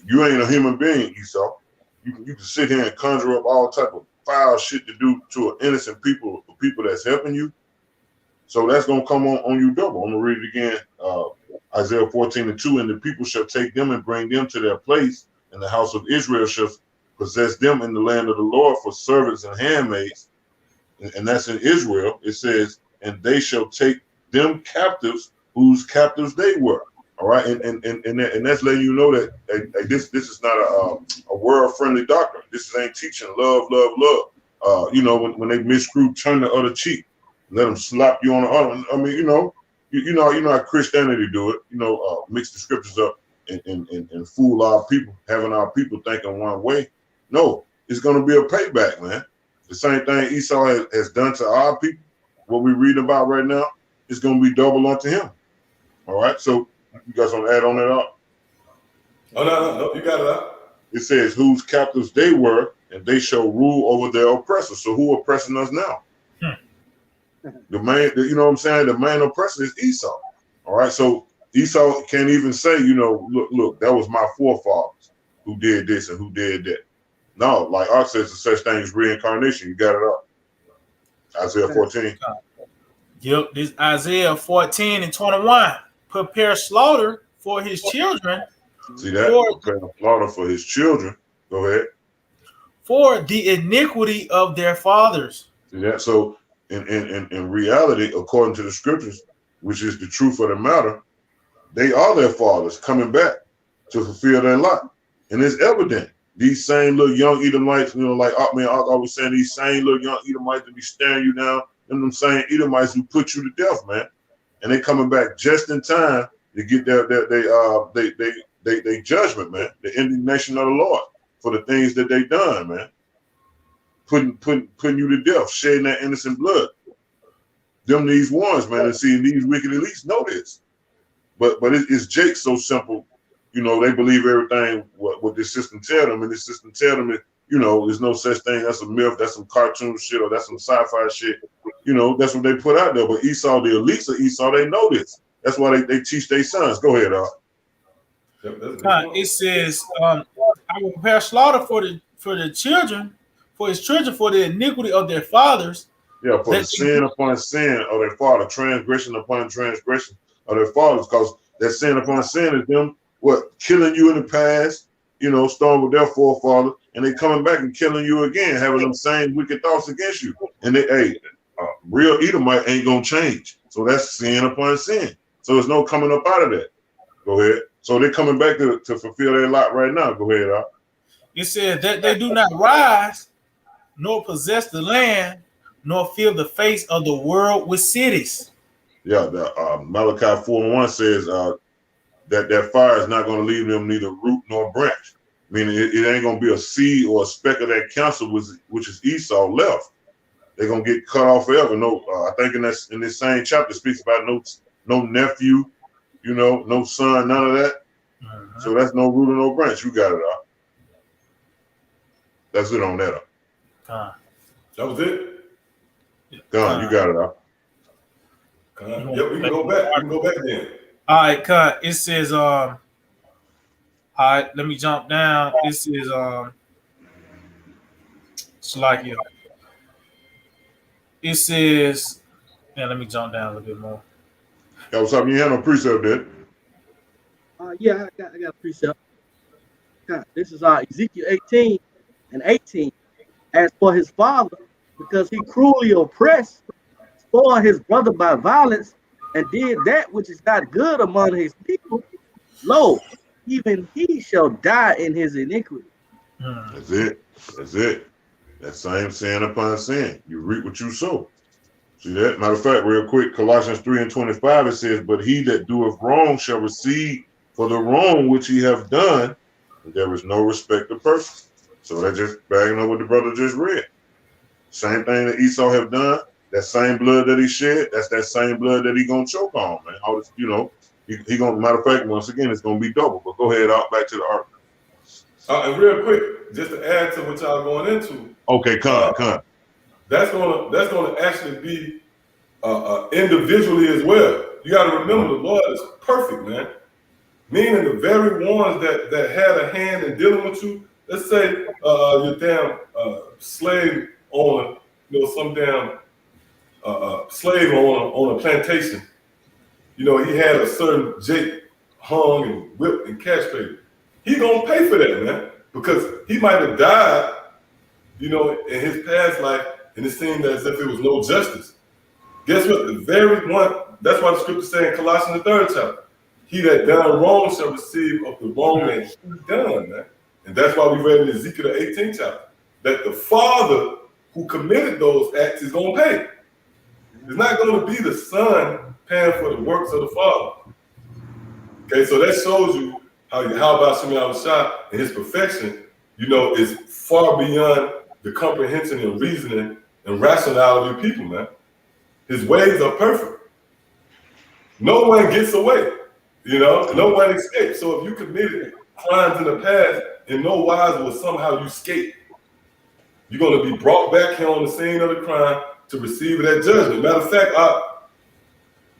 you ain't a human being, Esau. You can sit here and conjure up all type of foul shit to do to an innocent people that's helping you. So that's gonna come on you double. I'm gonna read it again. Isaiah 14:2, and the people shall take them and bring them to their place, and the house of Israel shall possess them in the land of the Lord for servants and handmaids. And that's in Israel. It says, and they shall take them captives whose captives they were. All right, and that's letting you know that this is not a world friendly doctrine. This ain't teaching love. When they miscrew, turn the other cheek, let them slap you on the other. I mean, you know how Christianity do it. Mix the scriptures up and fool our people, having our people thinking one way. No, it's going to be a payback, man. The same thing Esau has done to our people. What we read about right now is going to be double unto him. All right, so. You guys want to add on that up? Oh, no, you got it out. It says, whose captives they were, and they shall rule over their oppressors. So who oppressing us now? The main, you know what I'm saying? The main oppressor is Esau. All right, so Esau can't even say, look, that was my forefathers who did this and who did that. No, like Art says, there's such thing as reincarnation. You got it up. Isaiah 14. Yep, this Isaiah 14:21. Prepare slaughter for his children. See that? Prepare slaughter for his children. Go ahead. For the iniquity of their fathers. See that? So in reality, according to the scriptures, which is the truth of the matter, they are their fathers coming back to fulfill their lot. And it's evident. These same little young Edomites, like I was saying, these same little young Edomites that be staring you down, and them same Edomites who put you to death, man. And they coming back just in time to get their judgment, man. The indignation of the Lord for the things that they done, man. Putting you to death, shedding that innocent blood. These ones, man, and seeing these wicked elites know this. But it's Jake so simple, they believe everything what this system tell them, and this system tell them that, there's no such thing. That's a myth. That's some cartoon shit, or that's some sci-fi shit. That's what they put out there. But Esau, the elites of Esau, they know this. That's why they teach their sons. Go ahead, It says, I will prepare slaughter for the children, for his children, for the iniquity of their fathers. Yeah, for the sin upon sin of their father, transgression upon transgression of their fathers, because that sin upon sin is them killing you in the past, starting with their forefather, and they coming back and killing you again, having them same wicked thoughts against you. And real Edomite ain't gonna change. So that's sin upon sin. So there's no coming up out of that. Go ahead. So they're coming back to fulfill their lot right now. Go ahead, Al. It says that they do not rise, nor possess the land, nor fill the face of the world with cities. Yeah, the Malachi 4:1 says that fire is not going to leave them neither root nor branch. Meaning it ain't going to be a seed or a speck of that counsel, which is Esau left. They're going to get cut off forever. No, I think in this same chapter speaks about no nephew, no son, none of that. Uh-huh. So that's no root or no branch. You got it up. That's it on that up. That was it. Gone. You got it up. Yep, we can go back. We can go back then. All right, cut. It says, all right, let me jump down. It says, Slakia. It says, let me jump down a little bit more. That was something you had no precept, did? Yeah, I got a precept. This is Ezekiel 18:18. As for his father, because he cruelly oppressed, spoiled his brother by violence, and did that which is not good among his people, lo, even he shall die in his iniquity. That's it. That same sin upon sin. You reap what you sow. See that? Matter of fact, real quick, Colossians 3:25, it says, but he that doeth wrong shall receive for the wrong which he hath done, and there is no respect of person. So that's just bagging up what the brother just read. Same thing that Esau have done. That same blood that he shed, that's that same blood that he gonna choke on, man. All this, he gonna. Matter of fact, once again, it's gonna be double. But go ahead, out back to the ark. And real quick, just to add to what y'all going into. Okay, come. That's gonna actually be individually as well. You got to remember, the Lord is perfect, man. Meaning the very ones that had a hand in dealing with you. Let's say your damn slave owner, some damn slave on a plantation. He had a certain Jake hung and whipped and castrated. He gonna pay for that, man, because he might have died, in his past life, and it seemed as if it was no justice. Guess what? The very one. That's why the scripture says in Colossians the 3rd chapter, he that done wrong shall receive of the wrong that he done, man. And that's why we read in Ezekiel the 18th chapter that the father who committed those acts is gonna pay. It's not going to be the son paying for the works of the father. Okay, so that shows you how about Shemi Awashai and his perfection, is far beyond the comprehension and reasoning and rationality of people, man. His ways are perfect. No one gets away, no one escapes. So if you committed crimes in the past, in no wise will somehow you escape. You're going to be brought back here on the scene of the crime to receive that judgment. Matter of fact,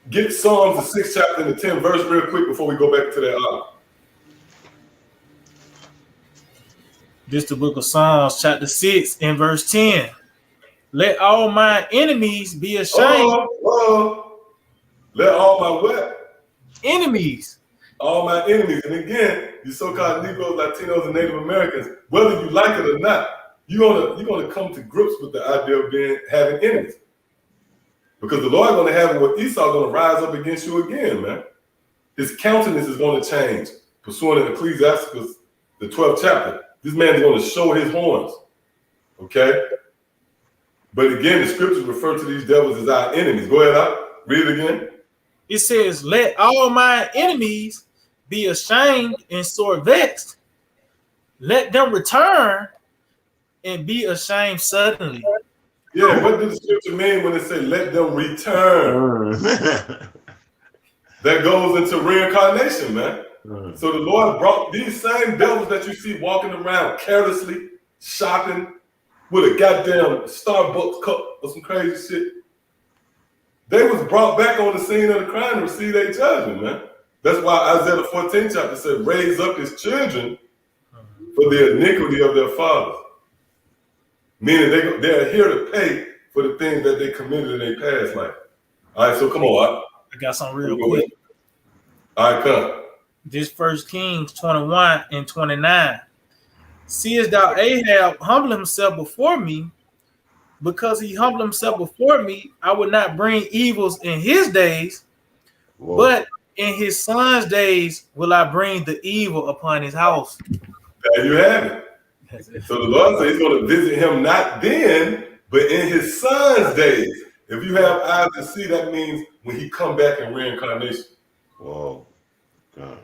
get Psalms the 6th chapter and the 10th verse real quick before we go back to that. This the book of Psalms, chapter 6 and verse 10. Let all my enemies be ashamed. Let all my what? Enemies. All my enemies. And again, you so-called Negroes, Latinos, and Native Americans, whether you like it or not, you're gonna come to grips with the idea of having enemies. Because the Lord gonna have it with Esau gonna rise up against you again, man. His countenance is gonna change. Pursuant to Ecclesiastes, the 12th chapter. This man is gonna show his horns. Okay? But again, the scriptures refer to these devils as our enemies. Go ahead, read it again. It says, let all my enemies be ashamed and sore vexed. Let them return and be ashamed suddenly. Yeah, what does the scripture mean when it says let them return? That goes into reincarnation, man. So the Lord brought these same devils that you see walking around carelessly, shopping with a goddamn Starbucks cup or some crazy shit. They was brought back on the scene of the crime to receive their judgment, man. That's why Isaiah the 14th chapter said, raise up his children for the iniquity of their fathers. Meaning they're here to pay for the things that they committed in their past life. All right, so come on. I got something real quick. All right, come. This 1 Kings 21 and 29. Seest thou Ahab humble himself before me? Because he humbled himself before me, I would not bring evils in his days, but in his son's days will I bring the evil upon his house. There you have it. So the Lord says he's going to visit him not then, but in his son's days. If you have eyes to see, that means when he come back in reincarnation. Whoa. God.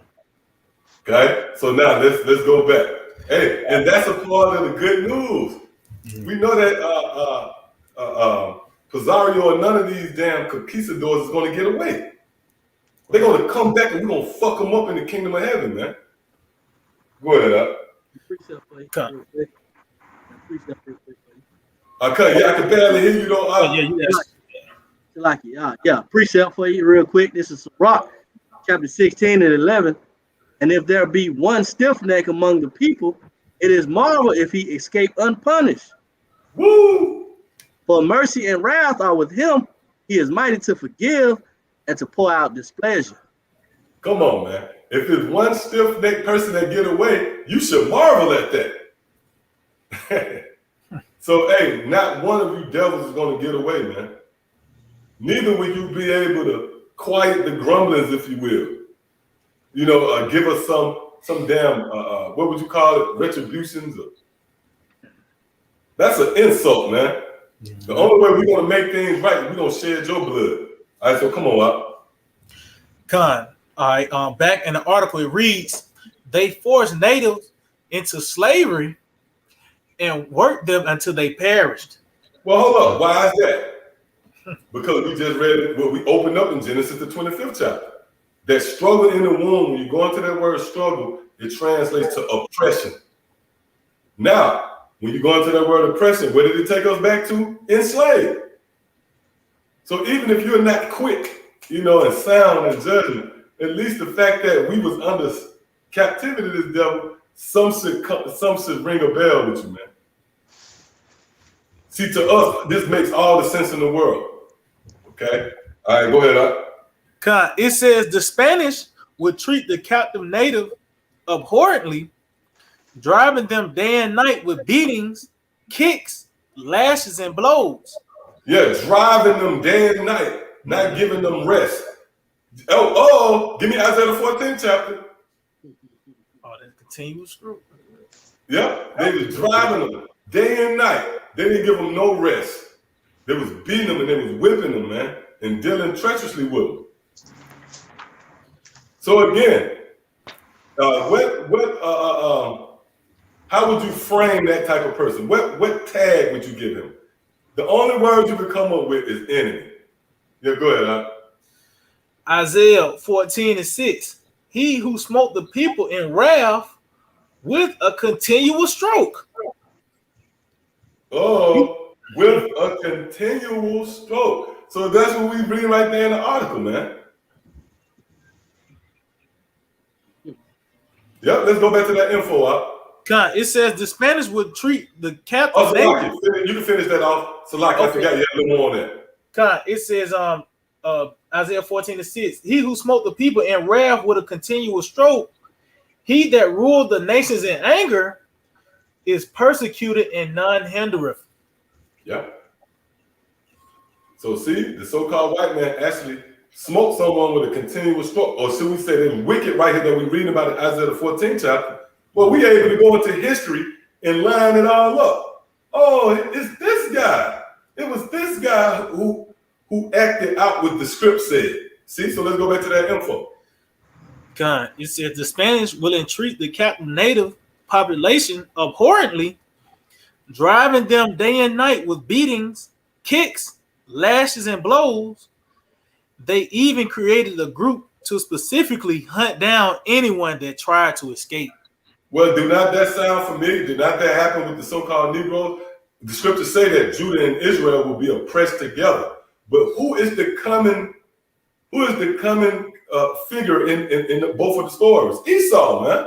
Okay, so now let's go back. Hey, and that's a part of the good news. We know that Pizarro or none of these damn conquistadors is going to get away. They're going to come back and we're going to fuck them up in the kingdom of heaven, man. Go ahead, up. Okay, yeah, I can barely hear you though. Yeah, precept for you real quick. This is Rock, chapter 16 and 11. And if there be one stiff neck among the people, it is marvel if he escape unpunished. Woo! For mercy and wrath are with him. He is mighty to forgive and to pour out displeasure. Come on, man. If there's one stiff-necked person that get away, you should marvel at that. So, hey, not one of you devils is going to get away, man. Neither will you be able to quiet the grumblers, if you will. You know, give us some damn, what would you call it, retributions? That's an insult, man. Mm-hmm. The only way we're going to make things right is we're going to shed your blood. All right, so come on, up. Con. All right, back in the article, it reads, they forced natives into slavery and worked them until they perished. Well, hold up. Why is that? Because we just read what we opened up in Genesis, the 25th chapter. That struggle in the womb, when you go into that word struggle, it translates to oppression. Now, when you go into that word oppression, where did it take us back to? Enslaved. So even if you're not quick, and sound in judgment, at least the fact that we was under captivity to this devil, some should ring a bell with you, man. See, to us, this makes all the sense in the world. Okay? All right, go ahead. It says the Spanish would treat the captive native abhorrently, driving them day and night with beatings, kicks, lashes, and blows. Yeah, driving them day and night, not giving them rest. Give me Isaiah the 14th chapter. Oh, that continuous screw. Yeah, they was driving them day and night. They didn't give them no rest. They was beating them and they was whipping them, man, and dealing treacherously with them. So again, how would you frame that type of person? What tag would you give him? The only word you could come up with is enemy. Yeah, go ahead. Isaiah 14:6. He who smote the people in wrath with a continual stroke. Oh, with a continual stroke. So that's what we read right there in the article, man. Yep, let's go back to that info. It says the Spanish would treat the captive. Oh, Salaki, you can finish that off. Salaki, okay. I forgot you had a little more on that. It says Isaiah 14:6. He who smote the people in wrath with a continual stroke, he that ruled the nations in anger, is persecuted and none hindereth. Yeah. So see, the so-called white man actually smoked someone with a continuous stroke, or should we say that wicked right here that we read about in Isaiah the 14th chapter. Well, we able to go into history and line it all up. Oh, it's this guy. It was this guy who acted out what the script said. See, so let's go back to that info. It says the Spanish will entreat the captive native population abhorrently, driving them day and night with beatings, kicks, lashes, and blows. They even created a group to specifically hunt down anyone that tried to escape. Well, do not that sound familiar? Did not that happen with the so-called Negroes? The scriptures say that Judah and Israel will be oppressed together. But who is the coming figure in both of the stories? Esau, man.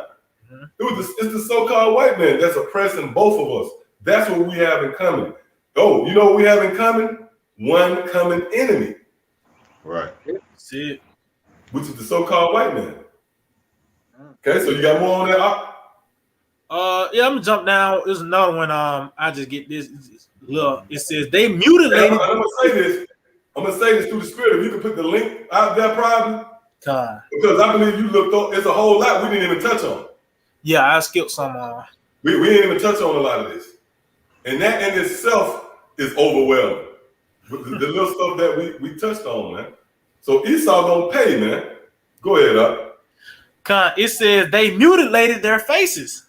Mm-hmm. It's the so-called white man that's oppressing both of us. That's what we have in common. Oh, you know what we have in common? One common enemy. Right. See it. Which is the so-called white man. Okay, so you got more on that? Yeah, I'm gonna jump down. There's another one. I just get this. Look, it says they mutilated. I'm gonna say this through the spirit. If you can put the link out there, probably. Because I believe you looked up. It's a whole lot we didn't even touch on. Yeah, I skipped some. We didn't even touch on a lot of this, and that in itself is overwhelming. the little stuff that we touched on, man. So Esau gonna pay, man. Go ahead, It says they mutilated their faces.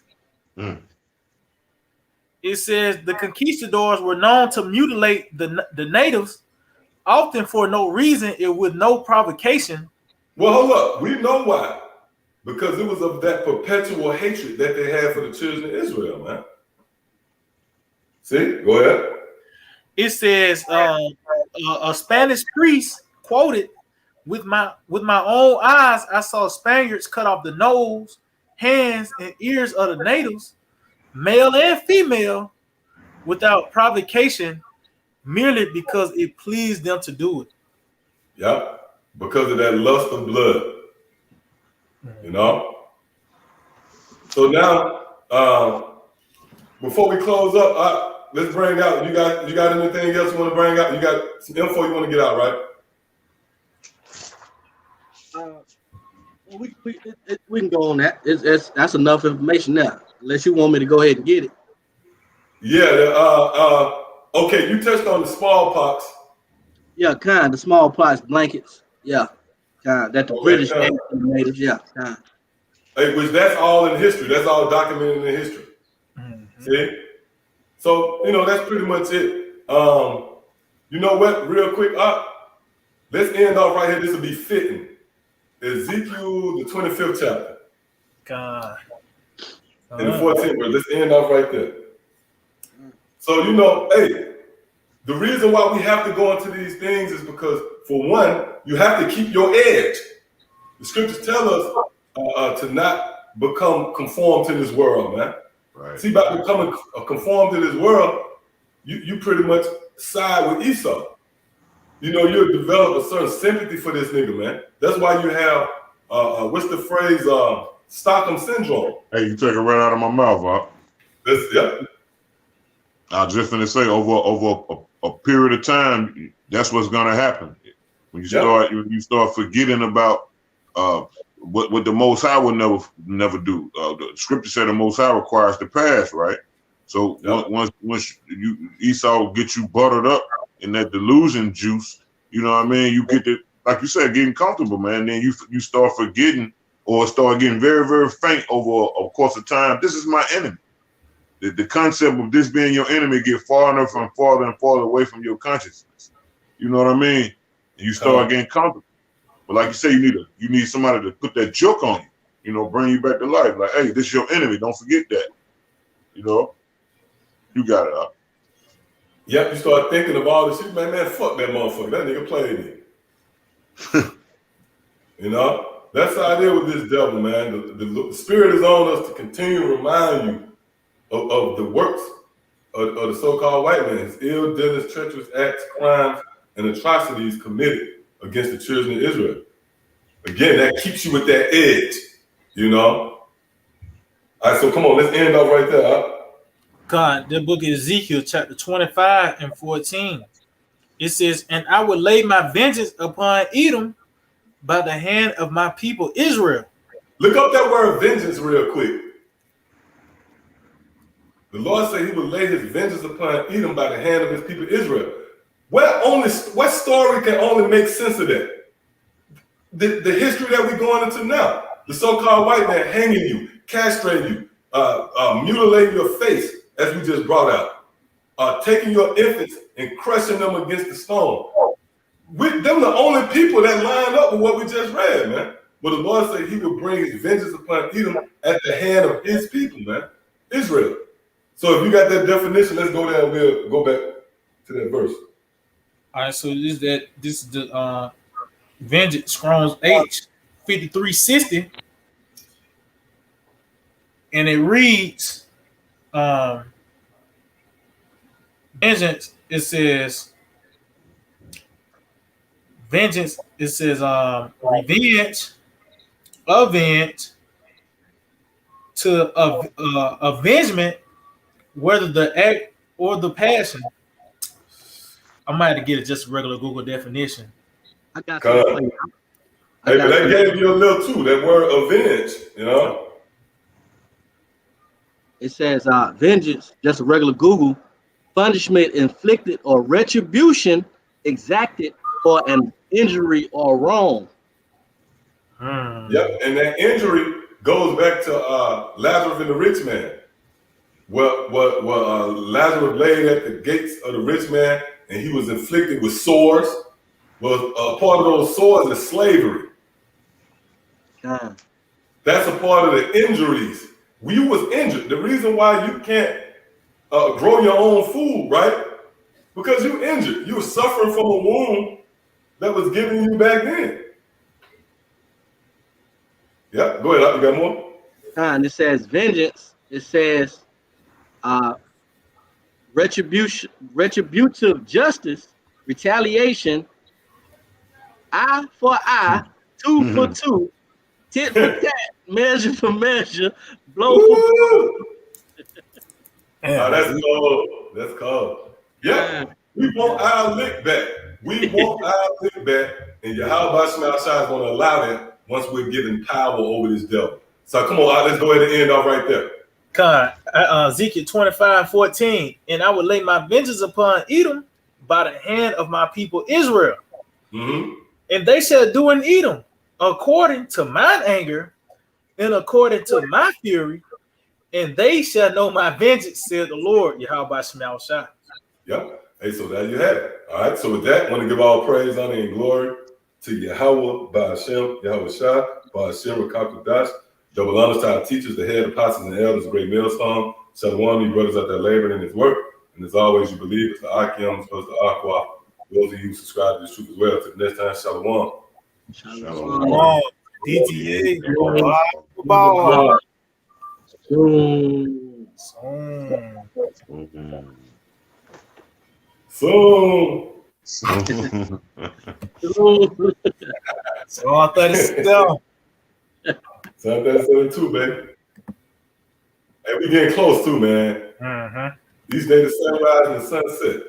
It says the conquistadors were known to mutilate the natives, often for no reason and with no provocation. Well, hold up. We know why. Because it was of that perpetual hatred that they had for the children of Israel, man. See? Go ahead. It says a Spanish priest quoted, with my own eyes, I saw Spaniards cut off the nose, hands, and ears of the natives, male and female, without provocation, merely because it pleased them to do it. Yep, because of that lust of blood. You know? So now, before we close up, let's bring out, you got anything else you want to bring out? You got some info you want to get out, right? We can go on that. That's enough information there. Unless you want me to go ahead and get it. Yeah. Okay. You touched on the smallpox. Yeah, the smallpox blankets. Yeah, that the British natives. Yeah, Hey, which that's all in history. That's all documented in history. Mm-hmm. See. So, that's pretty much it. You know what? Real quick, let's end off right here. This will be fitting. Ezekiel, the 25th chapter. God. In the 14th verse. Let's end off right there. So, hey, the reason why we have to go into these things is because, for one, you have to keep your edge. The scriptures tell us to not become conformed to this world, man. Right. See, by becoming conformed to this world, you pretty much side with Esau. You'll develop a certain sympathy for this nigga, man. That's why you have, what's the phrase, Stockholm syndrome. Hey, you take it right out of my mouth, huh? Yeah. I was just gonna say, over a period of time, that's what's gonna happen. When you start forgetting about what the Most High would never do. The scripture said the Most High requires the past, right? So once Esau get you buttered up in that delusion juice, you know what I mean? You get to, like you said, getting comfortable, man. Then you start forgetting or start getting very, very faint over a course of time. This is my enemy. The concept of this being your enemy get farther and farther away from your consciousness. You know what I mean? And you start getting comfortable. But like you say, you need somebody to put that joke on you, bring you back to life. Like, hey, this is your enemy. Don't forget that. You got it up. Yep, you start thinking of all this shit, man, fuck that motherfucker. That nigga played me. That's how it is with this devil, man. The spirit is on us to continue to remind you of the works of the so-called white man, his ill dealings, treacherous acts, crimes, and atrocities committed against the children of Israel. Again, that keeps you with that edge, All right, so come on, let's end off right there, huh? God, the book of Ezekiel, chapter 25 and 14. It says, and I will lay my vengeance upon Edom by the hand of my people Israel. Look up that word vengeance real quick. The Lord said he would lay his vengeance upon Edom by the hand of his people Israel. What story can only make sense of that? The history that we're going into now. The so-called white man hanging you, castrating you, mutilating your face, as we just brought out, taking your infants and crushing them against the stone. Them the only people that line up with what we just read, man. But the Lord said he would bring his vengeance upon Edom at the hand of his people, man, Israel. So if you got that definition, let's go there and we'll go back to that verse. All right, so this is the vengeance, Strong's H 5360, and it reads, vengeance. It says vengeance. It says revenge, avenge, to avengement, whether the act or the passion. I might have to get it just a regular Google definition. I got something. Hey, but that gave you a little too. That word avenge, It says vengeance, just a regular Google, punishment inflicted or retribution exacted for an injury or wrong. Yep, and that injury goes back to Lazarus and the rich man. What Lazarus laid at the gates of the rich man, and he was inflicted with sores. Well, part of those sores is slavery. That's a part of the injuries. You was injured. The reason why you can't grow your own food, right? Because you injured. You were suffering from a wound that was giving you back then. Yep, go ahead. You got more? And it says vengeance. It says retributive justice, retaliation, eye for eye, tooth for tooth, tit for tat, measure for measure, blow for blow. That's cold. That's cold. Yeah, we want our lick back. We want our lick back, and Yahweh Shema is going to allow that once we're given power over this devil. So come on, let's go ahead and end off right there. God, Ezekiel 25:14, and I will lay my vengeance upon Edom by the hand of my people Israel. And they shall do in Edom according to mine anger and according to my fury, and they shall know my vengeance, said the Lord, Yahweh Shema Shai. Yep. Hey, so there you have it. All right. So with that, I want to give all praise, honor, and glory to Yahweh, Ba'ashem, Yahweh Shai, Ba'ashem, Rakakudash. Double honors to our teachers, the head apostles and elders, great millstone. Shalom, you brothers out there laboring in his work. And as always, you believe it's the Akim, it's the Aqua. Those of you who subscribe to this truth as well. Till the next time, Shalom. Shalom. DTA. Soon. So I thought it's still. So that's 72, baby. Hey, we getting close too, man. Mm-hmm. These days, the sunrise and the sunset.